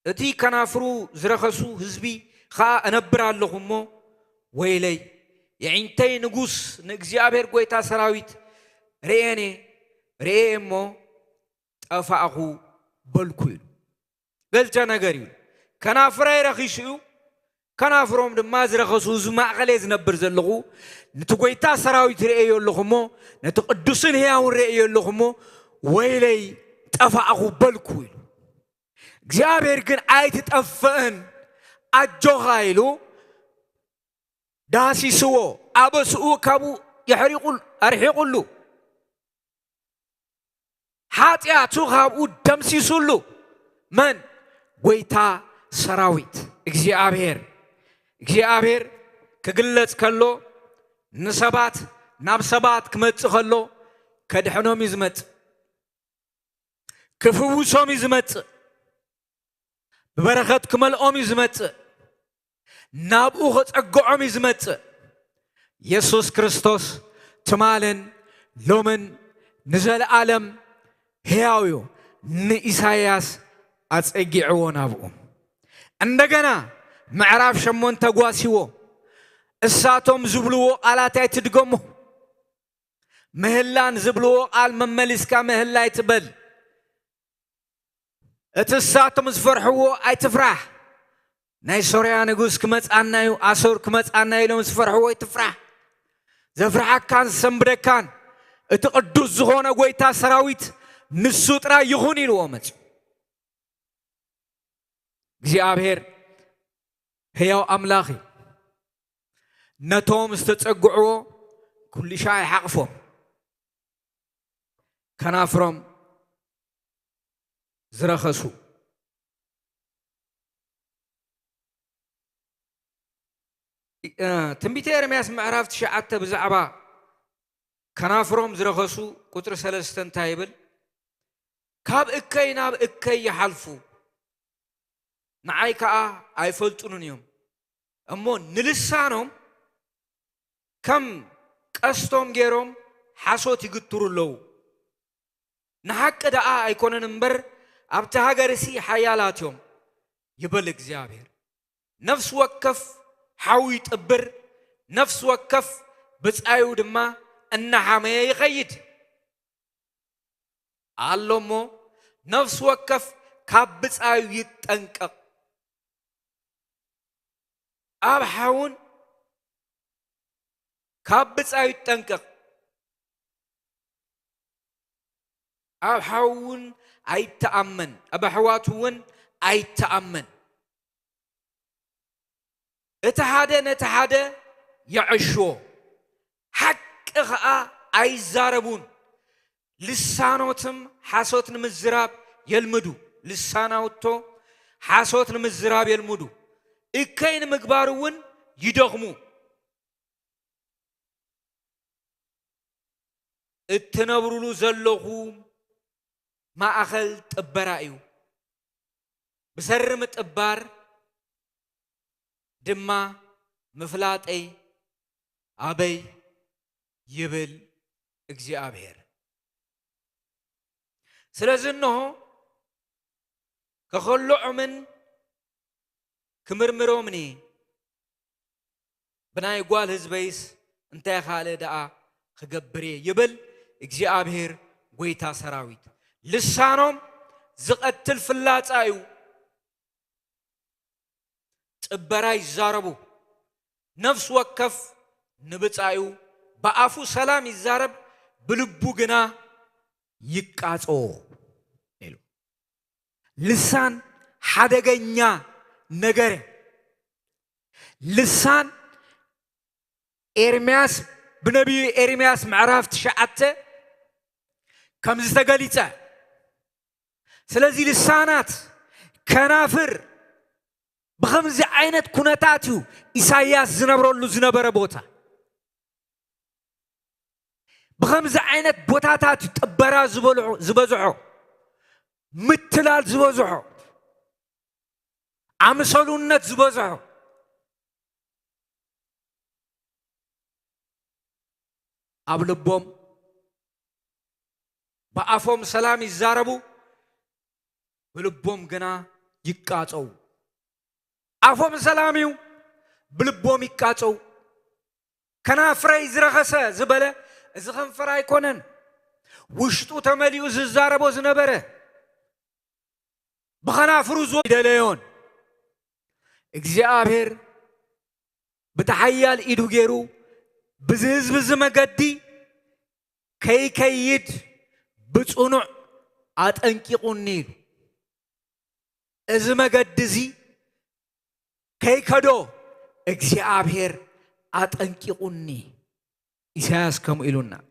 S2: እቲ ከናፍሩ ዝረኸሱ ህዝቢ ኸኣ እነብር ኣለኹ እሞ ወይለይ የዒንተይ ንጉስ ንእግዚአብሔር ጎይታ ሰራዊት ርኤ እሞ ጠፋእኹ በልኩ ኢሉ ገልጨ ነገር እዩ ከናፍረይ ረኺሱ እዩ ከናፍሮም ድማ ዝረኸሱ ህዝቢ ማእኸለይ ዝነብር ዘለኹ ነቲ ጎይታ ሰራዊት ርኤዮ ኣለኹ እሞ ነቲ ቅዱስን ሕያውን ርኤዮ ኣለኹ እሞ ወይለይ ጠፋእኹ በልኩ ኢሉ እግዚአብሔር ግን አይትጠፍእን አጆኻ ኢሉ ዳሲስዎ አበስኡ ካቡ አርሒቁሉ ኃጢአቱ ካብኡ ደምሲሱሉ መን ጎይታ ሰራዊት እግዚአብሔር ክግለጽ ከሎ ንሰባት ናብ ሰባት ክመጽእ ከሎ ከድሕኖም ይዝመጽእ ክፍውሶም ይዝመጽእ በበረኸት ክመልኦም ይዝመጽእ ናብኡ ክጸግዖም ይዝመጽእ ኢየሱስ ክርስቶስ ትማልን ሎምን ንዘለዓለም ሕያው እዩ ንኢሳይያስ አጸጊዕዎ ናብኡ እንደገና ምዕራፍ 8 ተጓሲዎ እሳቶም ዝብልዎ ቃላት አይትድገሙ ምህላን ዝብልዎ ቃል መመሊስካ ምህላ አይትበል እትሳቶም ዝፈርሕዎ አይትፍራህ ናይ ሶርያ ንጉስ ክመጻናዩ ኣሶር ክመጻናዩ ኢሎም ዝፈርሕዎ ይትፍራህ ዘፍርሐካን ዝሰንብደካን እቲ ቅዱስ ዝኾነ ጎይታ ሰራዊት ንሱ ጥራይ ይኹን ኢልዎ መጽ እግዚአብሔር ሕያው ኣምላኽ እዩ ነቶም ዝተጸጉዕዎ ኩሉ ሻይ ሓቕፎም ከናፍሮም ዝረኸሱ ትንቢተ ኤርምያስ ምዕራፍ 9 ብዛዕባ ከናፍሮም ዝረኸሱ ቁጥሪ 3 እንታይ ይብል ካብ እከይ ናብ እከይ ይሓልፉ ንዓይ ከዓ ኣይፈልጡንን እዮም እሞ ንልሳኖም ከም ቀስቶም ገይሮም ሓሶት ይግትሩ ኣለዉ ንሓቂ ደኣ ኣይኮነን እምበር ኣብቲ ሃገርሲ ሓያላት እዮም ይብል እግዚአብሔር ነፍስ ወከፍ ሓዊ ጥብር ነፍስ ወከፍ ብጻዩ ድማ እናሓመየ ይኸይድ ኣሎሞ ነፍስ ወከፍ ካብ ብጻዩ ይጠንቀቕ ኣብ ሓውን ካብ ብጻዩ ይጠንቀቕ ኣብ ሓውን ኣይተኣመን ኣብ ኣሕዋቱውን ኣይተኣመን እቲ ሓደ ነቲ ሓደ ይዕሽዎ ሓቂ ኸኣ ኣይዛረቡን ልሳኖትም ሓሶት ንምዝራብ የልምዱ ልሳናውቶ ሓሶት ንምዝራብ የልምዱ እከይ ንምግባር እውን ይደኽሙ እትነብሩሉ ዘለኹ ማእኸል ጥበራ እዩ ብሰርም ጥባር ድማ ምፍላጠይ ኣበይ ይብል እግዚአብሔር ስለዚህ እንሆ ከኸልዖምን ክምርምሮምኒ ብናይ ጓል ህዝበይስ እንታይ ካለ ደኣ ክገብር ይብል እግዚአብሔር ጎይታ ሰራዊት ልሳኖም ዝቐትል ፍላጻ እዩ ጥበራ ይዛረቡ ነፍስ ወከፍ ንብጻዩ በአፉ ሰላም ይዛረብ ብልቡ ግና ይቃጾ ኢሉ ልሳን ሓደገኛ ነገር ልሳን ኤርምያስ ብነቢዩ ኤርምያስ ምዕራፍ 9 ከም ዝተገሊጸ ስለዚህ ልሳናት ከናፍር بخمس عينت كنتاتيو إساياس زنبرولو زنبر بوتا بخمس عينت بوتاتاتيو تبرا زبزعو متلال زبزعو عمسولونت زبزعو أبلبوم بأفهم سلام الزاربو بلبوم جنا يقاطعو أفهم سلاميو بلبوم يقاطعو كنا فري زرخسه زبله زخن فراي كونن وشتو تمليو ززاربو زنبره بخنا فروزو دليون እግዚአብሔር بتحيال إيدو جيرو بزز مقدي كي كيد بتصنع أتنكيقوني إذا مقدزي كي كدو እግዚአብሔር أتنكيقوني إساس كم إلونا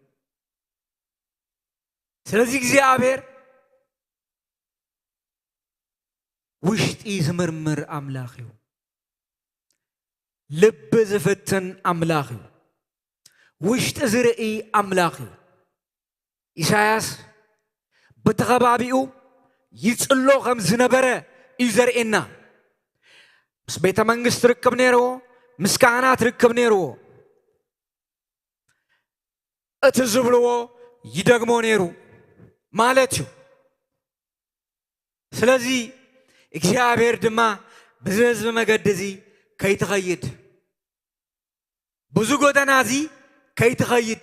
S2: سلازي እግዚአብሔር وشت إزمرمر أملاخيو لب زفتن أملاخيو وشت زرئي أملاخيو إساياس بتغبابيو يتصلو خمس نبرة يزرئنا بس بيت منغس تركب نيرو مسكانات تركب نيرو اتزبلو يدغمو نيرو مالتيو سلازي እግዚአብሔር ድማ بزز مقدزي كي تخيد بزو قدنازي كي تخيد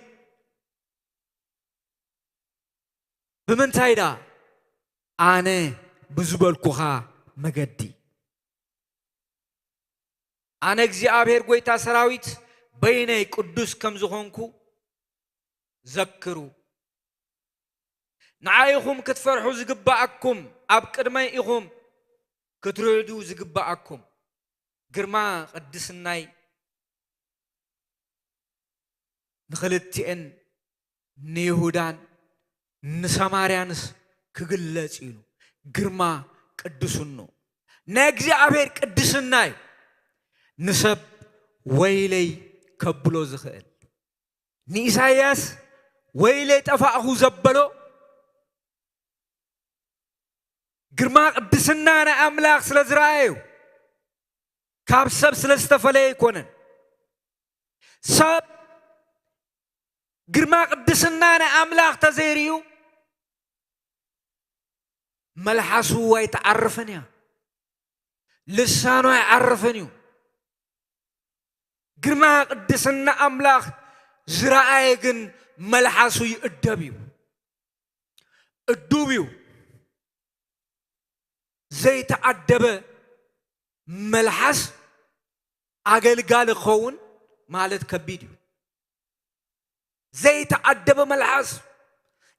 S2: بمن تايدا أنا بزو بالكوها مقدي أنا እግዚአብሔር ጎይታ ሰራዊት በይነይ ቅዱስ ከም ዝኾንኩ ዘክሩ ንዓይኹም ክትፈርሑ ዝግባአኩም ኣብ ቅድመይ ኢኹም ክትረዱ ዝግባአኩም ግርማ ቅድስናይ ንኽልቲአን ንይሁዳን ንሰማርያንስ ክግለጽ ኢሉ ግርማ ቅዱስኑ ንእግዚአብሔር ቅድስናይ ንሰብ ወይለይ ከብሎ ዝኽእል ንኢሳይያስ ወይለይ ጠፋእኹ ዘበሎ ግርማ ቅድስና ናይ ኣምላኽ ስለ ዝረአዩ ካብ ሰብ ስለ ዝተፈለየ ይኮነን ሰብ ግርማ ቅድስና ናይ ኣምላኽ ተዘይርዩ መልሓሱ ኣይተዓርፍን እያ ልሳኑ ኣይዓርፍን እዩ ግርማ ቅድስና ኣምላኽ ዝረአየ ግን መልሓሱ ይእደብ እዩ እዱብ እዩ ዘይተዓደበ መልሓስ ኣገልጋሊ ክኸውን ማለት ከቢድ እዩ ዘይተዓደበ መልሓስ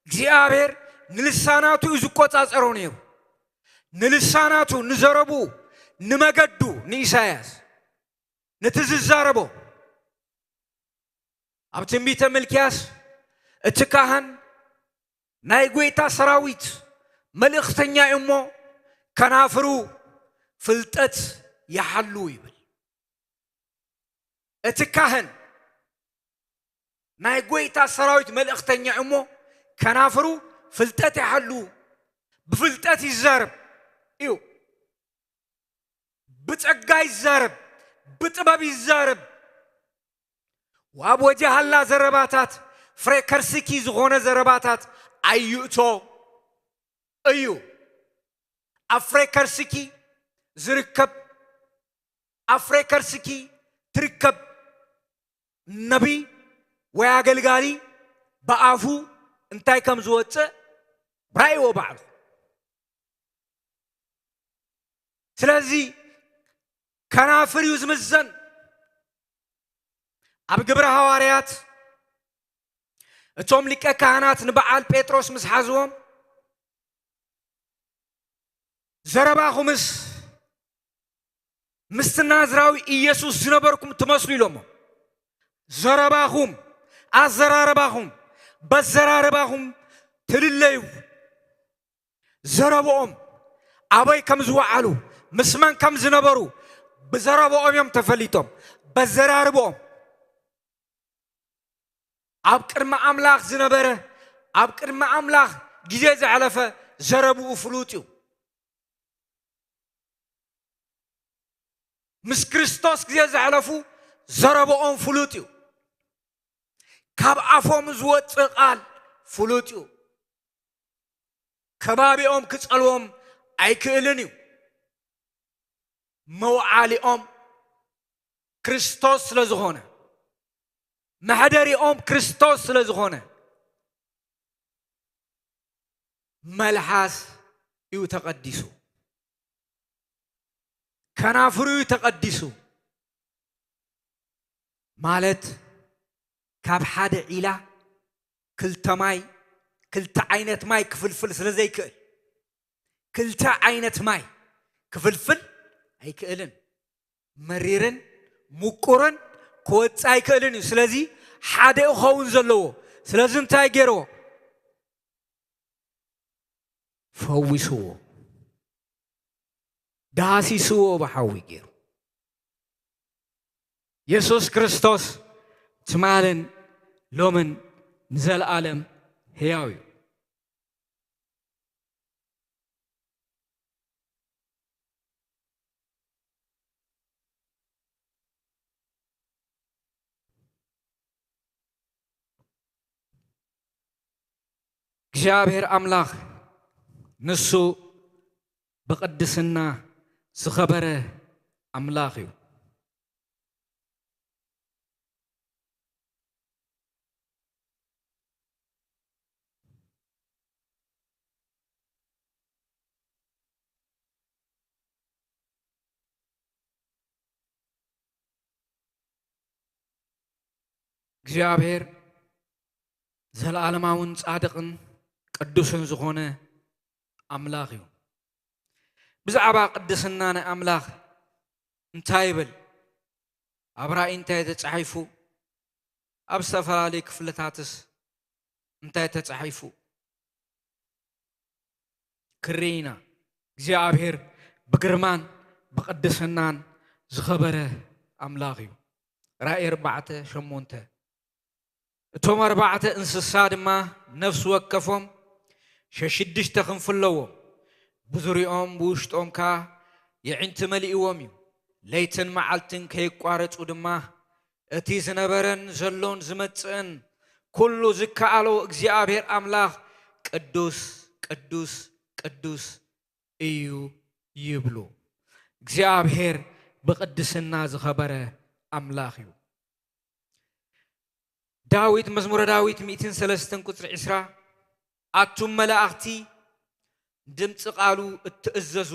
S2: እግዚአብሔር ንልሳናቱ እዩ ዝቆጻጸሮ ነይሩ ንልሳናቱ ንዘረቡ ንመገዱ ንኢሳይያስ ነትዝዛረቦ ኣብ ትንቢተ ሚልክያስ እቲ ካህን ናይ ጎይታ ሰራዊት መልእኽተኛ እሞ ከናፍሩ ፍልጠት ይሓሉ ይብል እቲ ካህን ናይ ጎይታ ሰራዊት መልእኽተኛ እሞ ከናፍሩ ፍልጠት ይሓሉ ብፍልጠት ይዛረብ እዩ ብጸጋ ይዛረብ بطباب الزارب واب وجه الله زرباتات فريكرسكي زغونة زرباتات أيوتو أيو أفريكرسكي زركب أفريكرسكي تركب نبي وياغلغالي بأفو انتاي كم زوجة براي وبعض سلازي كنافر يزمزن أب جبر هواريات اتوم لك كهنات نبعال بيتروس مسحزوهم زربا خمس مستنازراوي إيسوس زنبركم تمسلي لهم زرباهم أزرارباهم بزرارباهم تلليو زربهم أبي كم زوعلو مسمان كم زنبرو بزرابهم يوم تفليتهم بزراربهم أبكر ما أملاخ زنبره أبكر ما أملاخ جزاز علفه زربوا فلوتيو مس كريستوس جزاز علفو زربهم فلوتيو كاب عفوم زوت قال فلوتيو كبابيهم كتسألهم أي كيلنيو موعالي كريستوس لزغونه محدري كريستوس لزغونه ملحاس يتقدسوا كنافرو يتقدسوا مالت كاب حد إله كلتا ماي كلتا عينت ماي كفلفل سلزيك كلتا عينت ماي كفلفل أي كألن مريرن مكورن كوت أي كألن سلازي حدا خون زلوا سلازن تاجروا فويسوا داسي سوا بحوي جرو يسوع كريستوس تمالن لومن نزل عالم هياوي እግዚአብሔር አምላክ ንሱ በቅድስና ዝኸበረ አምላክ እዩ እግዚአብሔር ዘለዓለማውን ጻድቕን ቅዱስን ዝኾነ ኣምላኽ እዩ ብዛዕባ ቅድስና ናይ ኣምላኽ እንታይ ይብል ኣብ ራእይ እንታይ ተጻሒፉ ኣብ ዝተፈላለዩ ክፍልታትስ እንታይ ተጻሒፉ ክሪና እግዚአብሔር ብግርማን ብቅድስናን ዝኸበረ ኣምላኽ እዩ ራእይ 4:8 እቶም 4 እንስሳ ድማ ነፍስ ወከፎም ሸሽድሽተ ክንፍ ኣለዎም ብዙሪኦም ብውሽጦም ካ የዕንቲ መሊእዎም እዩ ለይትን መዓልትን ከይቋረፁ ድማ እቲ ዝነበረን ዘሎን ዝመጽእን ኩሉ ዝከኣሎ እግዚአብሔር ኣምላኽ ቅዱስ ቅዱስ ቅዱስ እዩ ይብሉ እግዚአብሔር ብቅድስና ዝኸበረ ኣምላኽ እዩ ዳዊት መዝሙረ ዳዊት 103 ቁጥሪ 20 ኣቱም መላእኽቲ ድምፂ ቃሉ እትእዘዙ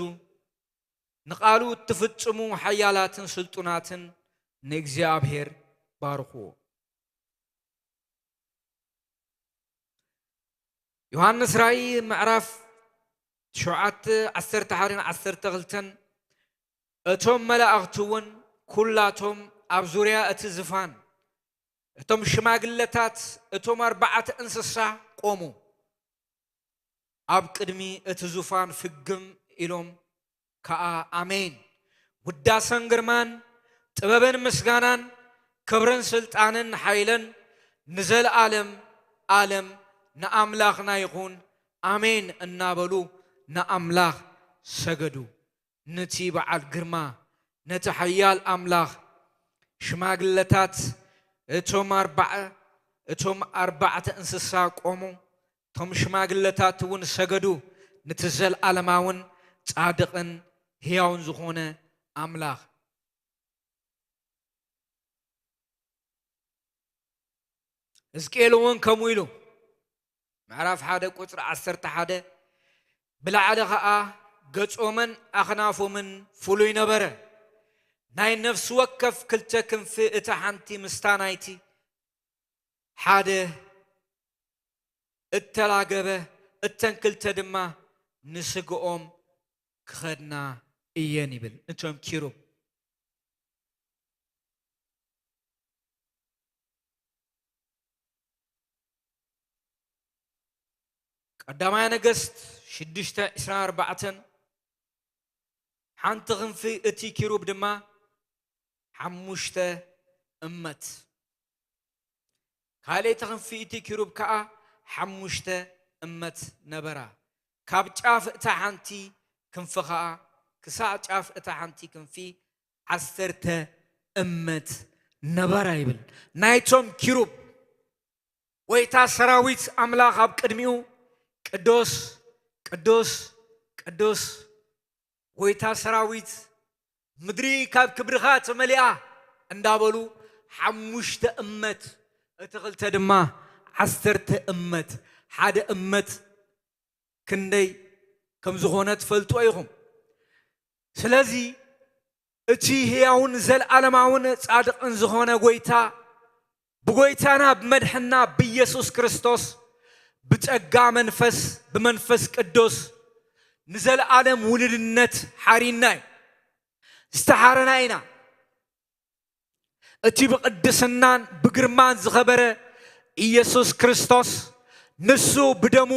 S2: ንቃሉ እትፍጽሙ ሓያላትን ስልጡናትን ንእግዚአብሔር ባርኽዎ ዮሐንስ ራእይ ምዕራፍ 7:11-12 እቶም መላእኽቲ እውን ኩላቶም ኣብ ዙርያ እቲ ዝፋን እቶም ሽማግለታት እቶም 4 እንስሳ ቆሙ ኣብ ቅድሚ እቲ ዙፋን ፍግም ኢሎም ከዓ ኣሜን ውዳሰን ግርማን ጥበብን ምስጋናን ክብርን ስልጣንን ሓይልን ንዘለዓለም ዓለም ንኣምላኽና ይኹን ኣሜን እናበሉ ንኣምላኽ ሰገዱ ነቲ በዓል ግርማ ነቲ ሓያል ኣምላኽ ሽማግለታት እቶም 4 እንስሳ ቆሙ እቶም ሽማግለታት እውን ሰገዱ ነቲ ዘለዓለማውን ጻድቕን ሕያውን ዝኾነ ኣምላኽ ሕዝቅኤል እውን ከምኡ ኢሉ ምዕራፍ 1:11 ብላዕሊ ከዓ ገጾምን ኣኽናፎምን ፍሉይ ነበረ ናይ ነፍሲ ወከፍ ክልተ ክንፊ እታ ሓንቲ ምስታናይቲ ሓደ እተላገበ እተን ክልተ ድማ ንስግኦም ክኸድና እየን ይብል እቶም ኪሩብ ቀዳማይ ነገሥት 6:24 ሓንቲ ክንፊ እቲ ኪሩብ ድማ 5 እመት ካልእቲ ክንፊ እቲ ኪሩብ ከዓ 5 እመት ነበራ ካብ ጫፍ እታ ሓንቲ ክንፊ ከዓ ክሳብ ጫፍ እታ ሓንቲ ክንፊ 10 እመት ነበራ ይብል ናይቶም ኪሩብ ወይታ ሰራዊት ኣምላኽ ኣብ ቅድሚኡ ቅዱስ ቅዱስ ቅዱስ ወይታ ሰራዊት ምድሪ ካብ ክብርኻ ተመሊኣ እንዳበሉ 5 እመት እቲ ክልተ ድማ 10 እመት ሓደ እመት ክንደይ ከም ዝኾነ ትፈልጡ ኢኹም ስለዚ እቲ ሕያውን ዘለዓለማውን ጻድቕን ዝኾነ ጎይታ ብጎይታና ብመድሕና ብኢየሱስ ክርስቶስ ብጸጋ መንፈስ ብመንፈስ ቅዱስ ንዘለዓለም ውልድነት ሓሪና ዝተሓረና ኢና እቲ ብቅድስናን ብግርማን ዝኸበረ ኢየሱስ ክርስቶስ ንሱ ብደሙ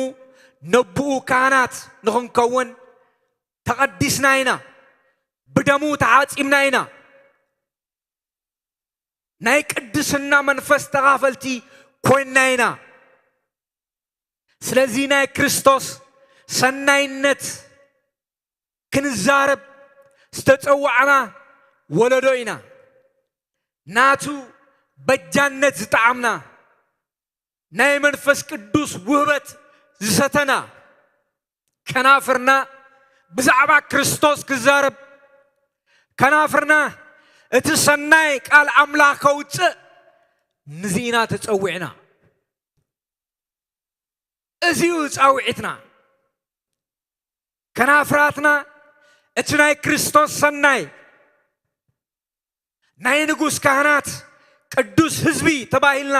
S2: ነብኡ ካህናት ንኽንከውን ተቐዲስና ኢና ብደሙ ተሓፂምና ኢና ናይ ቅድስና መንፈስ ተኻፈልቲ ኮይንና ኢና ስለዚ ናይ ክርስቶስ ሰናይነት ክንዛረብ ዝተፀዋዕና ወለዶ ኢና ናቱ በጃነት ዝጣዓምና ናይ መንፈስ ቅዱስ ውህበት ዝሰተና ከናፍርና ብዛዕባ ክርስቶስ ክዛረብ ከናፍርና እቲ ሰናይ ቃል ኣምላኽ ከውፅእ ንዚና ተፀዊዕና እዚኡ ፃውዒትና ከናፍራትና እቲ ናይ ክርስቶስ ሰናይ ናይ ንጉስ ካህናት ቅዱስ ህዝቢ ተባሂልና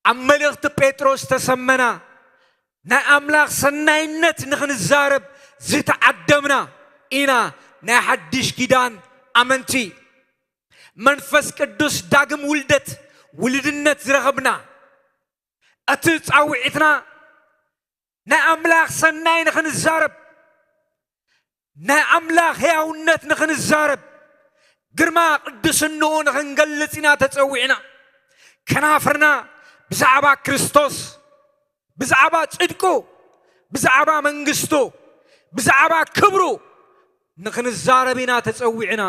S2: ኣብ መልእኽቲ ጴጥሮስ ተሰመና ናይ ኣምላኽ ሰናይነት ንኽንዛረብ ዝተዓደምና ኢና ናይ ሓድሽ ኪዳን ኣመንቲ መንፈስ ቅዱስ ዳግም ውልደት ውልድነት ዝረኸብና እቲ ጻውዒትና ናይ ኣምላኽ ሰናይ ንኽንዛረብ ናይ ኣምላኽ ሕያውነት ንኽንዛረብ ግርማ ቅድስንኡ ንኽንገልጽ ኢና ተጸዊዕና ከናፍርና ብዛዕባ ክርስቶስ ብዛዕባ ጽድቁ ብዛዕባ መንግስቱ ብዛዕባ ክብሩ ንኽንዛረብ ኢና ተጸዊዕና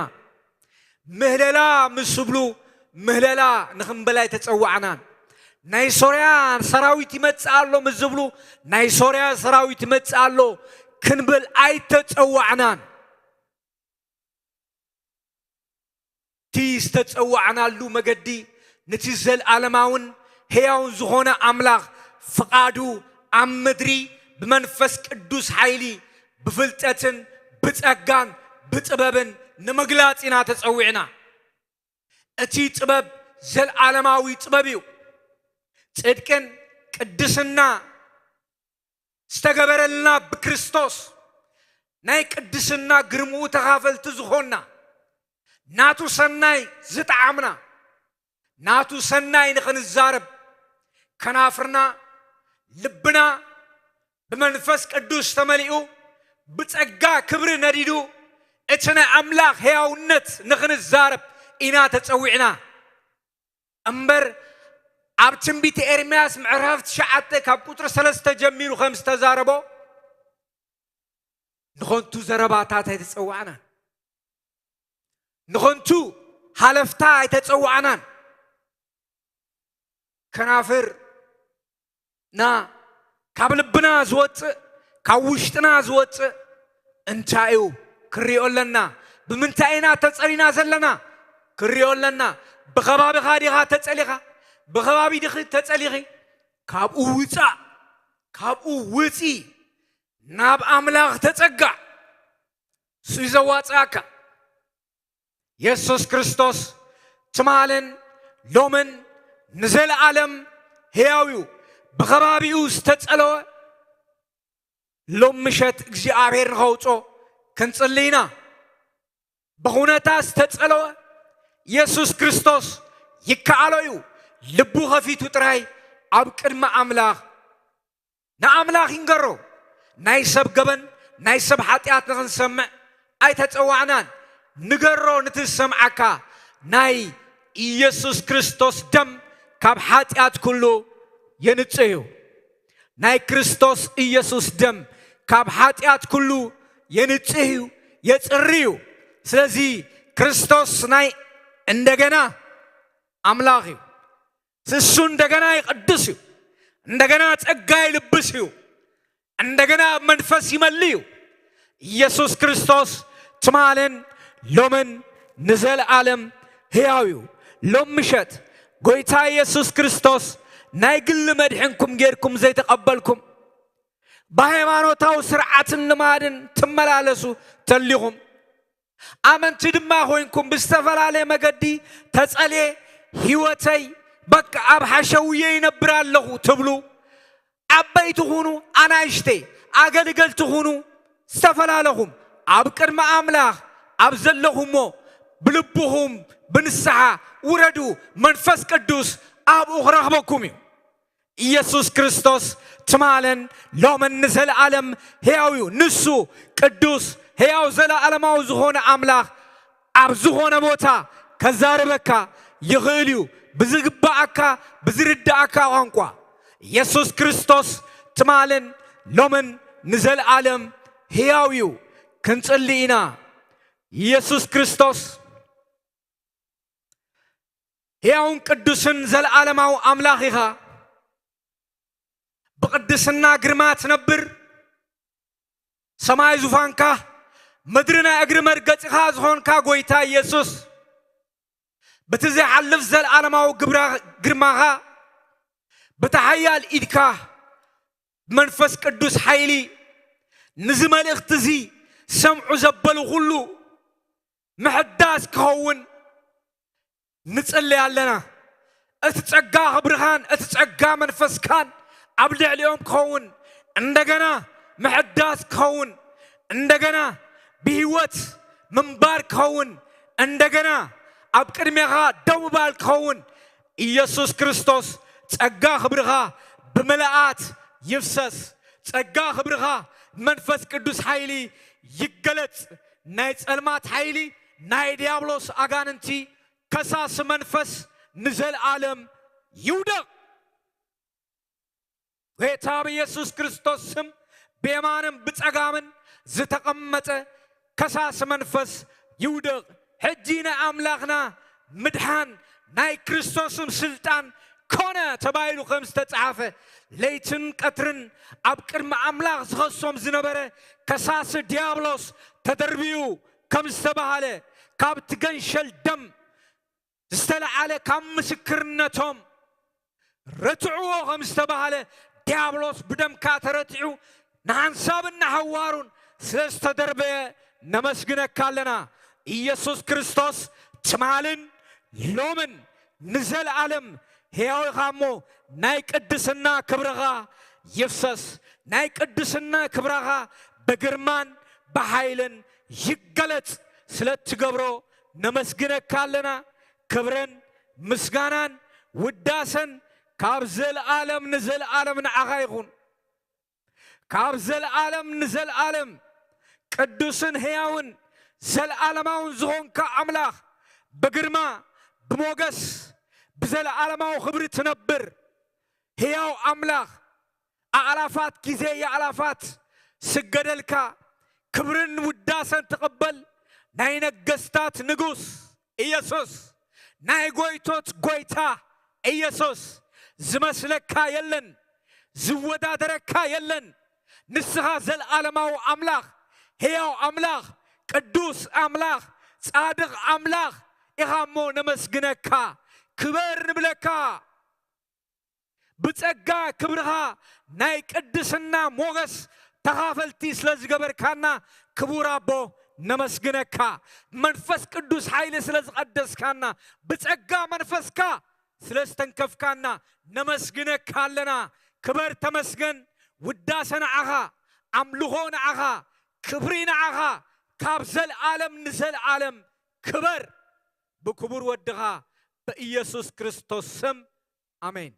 S2: ምህለላ ምስብሉ ምህለላ ንኽንበላይ ተጸዋዕና ናይ ሶርያ ሰራዊት ይመጽእ ኣሎ ምዝብሉ ናይ ሶርያ ሰራዊት ይመጽእ ኣሎ ክንብል ኣይተጸዋዕናን ቲ ዝተጸዋዕናሉ መገዲ ነቲ ዘለዓለማውን ሕያውን ዝኾነ ኣምላኽ ፍቓዱ ኣብ ምድሪ ብመንፈስ ቅዱስ ሓይሊ ብፍልጠትን ብጸጋን ብጥበብን ንምግላጽ ኢና ተጸዊዕና እቲ ጥበብ ዘለዓለማዊ ጥበብ እዩ ጽድቅን ቅድስና ዝተገበረልና ብክርስቶስ ናይ ቅድስና ግርምኡ ተኻፈልቲ ዝኾንና ናቱ ሰናይ ዝጣዓምና ናቱ ሰናይ ንኽንዛረብ ከናፍርና ልብና ብመንፈስ ቅዱስ ተመሊኡ ብጸጋ ክብሪ ነዲዱ እቲ ናይ ኣምላኽ ሕያውነት ንኽንዛረብ ኢና ተጸዊዕና እምበር ኣብ ትንቢተ ኤርምያስ ምዕራፍ 9 ካብ ቁጥሪ 3 ጀሚሩ ከም ዝተዛረቦ ንኾንቱ ዘረባታት ኣይተጸዋዕና ንኾንቱ ሃለፍታ ኣይተጸዋዕናን ከናፍርና ካብ ልብና ዝወፅእ ካብ ውሽጥና ዝወፅእ እንታይ እዩ ክሪኦ ኣለና ብምንታይ ኢና ተጸሊና ዘለና ክሪኦ ኣለና ብኸባቢኻ ዲኻ ተጸሊኻ بخبابي دخل تسأليخي كاب ووتا كاب ووتي ناب أملاخ تتسقع سيزوات آكا يسوس كريستوس تمالن لومن نزل عالم هياويو بخبابي اوس تتسألوه لوم مشت اجزي عبير نخوتو كنتسألينا بخونتاس تتسألوه يسوس كريستوس يكالويو لبو خفيتو تراي عبكر ما أملاخ نا أملاخ ينقرو نايسب قبن نايسب حاتيات نغنسمع أي تتوعنان نقرو نتسمعكا ناي يسوس كريستوس دم كاب حاتيات كله ينتسيو ناي كريستوس يسوس دم كاب حاتيات كله ينتسيو يتريو سلازي كريستوس ناي اندقنا أملاخيو سسون እንደገና ይቀድስዩ እንደገና ጸጋ ይልብስዩ እንደገና መንፈስ ይመልዩ ኢየሱስ ክርስቶስ ትማለን ሎመን ንዘል ዓለም ሕያውዩ ሎምሸት ጎይታ ኢየሱስ ክርስቶስ ናይ ግል መድሕንኩም ጌርኩም ዘይተቀበልኩም በሃይማኖታው ስርዓትን ልማድን ትመላለሱ ተሊኹም አመንቲ ድማ ሆይንኩም ብዝተፈላለየ መገዲ ተጸልየ ህይወተይ بك أب حشوية ينبر الله تبلو أبيت هونو أنا إشتي أقل قلت هونو استفلا لهم أبكر ما أملاخ أبزل لهم بلبهم بنسعة وردو منفس قدوس أب أخرى بكم يسوس كريستوس تمالن لو من نزل عالم هياويو نسو قدوس هياو زل عالم أو زهون أملاخ أب زهون موتا كزاربكا يغيليو بزغباكا بزرداكا وانقوا يسوس كريستوس تمالن لومن نزل عالم هياويو كنصلينا يسوس كريستوس هياون قدوسن زل عالماو املاخيها بقدسنا غرمات نبر سماي زفانكا مدرنا اغر مرغصها زهونكا غويتا يسوس بتزي حلف زل عالماو قرماها بتحيال إيدكا منفس قدوس حيلي نزمال اختزي سمعو زبالو غلو محداس كهون نصلي علينا اتتقى برهان اتتقى منفس كان أبلع اليوم كون عندنا محدات كون عندنا بهوت منبار كون عندنا أبكر ميغا دوبال كون إيسوس كريستوس تقى خبرها بملآت يفسس تقى خبرها منفس قدوس حيلي يقلت نايت المات حيلي ناي ديابلوس أغاننتي كساس منفس نزل عالم يودق ويتاب يسوس كريستوس سم بيمانم بتقامن زتقمت كساس منفس يودق حجينا أملاغنا مدحان ناي كريستوسم سلطان كونا تبايلو خمس تتعافى ليتن قطرن أبكر مع أملاغ زخصوم زنبرة كساس ديابلوس تدربيو كم استبهاله كاب تغنشل دم استلع على كم مسكرنتهم رتعوه خم استبهاله ديابلوس بدم كاترتعو نحنسابنا حوارون سلست دربه نمسجنك كالنا إيسوس كريستوس تمالن لومن نزل عالم هياوي خامو نايك قدسنا كبرغا يفسس نايك قدسنا كبرغا بجرمان بحيلن يقلت سلت قبرو نمسجنك كالنا كبرن مسجانان وداسن كابزل عالم نزل عالم نعغايغون كابزل عالم نزل عالم قدسن هياون زل عالماون زغون كأملاخ بجرما بموجس بزل عالماو خبر تنبر هياو أملاخ أعلافات كيزي أعلافات سجدلك كبرن وداسن تقبل ناين قستات نجوس إيسوس ناي قويتوت قويتا إيسوس زمسلك يلن زودا درك يلن نسخة زل عالماو أملاخ هياو أملاخ قدوس أملاخ صادق أملاخ إغامو نمسجنك كبر نبلكا بتسقى كبرها ناي قدسنا موغس تغافلتي سلازقبركانا كبورا بو نمسجنك منفس قدوس حيل سلازقدسكانا بتسقى منفسكا سلازتنكفكانا نمسجنك لنا كبر تمسجن وداسنا عغا عملوغون عغا كبرين عغا كابزل عالم نزل عالم كبر بكبر ودغا بإيسوس كريستوس سم آمين.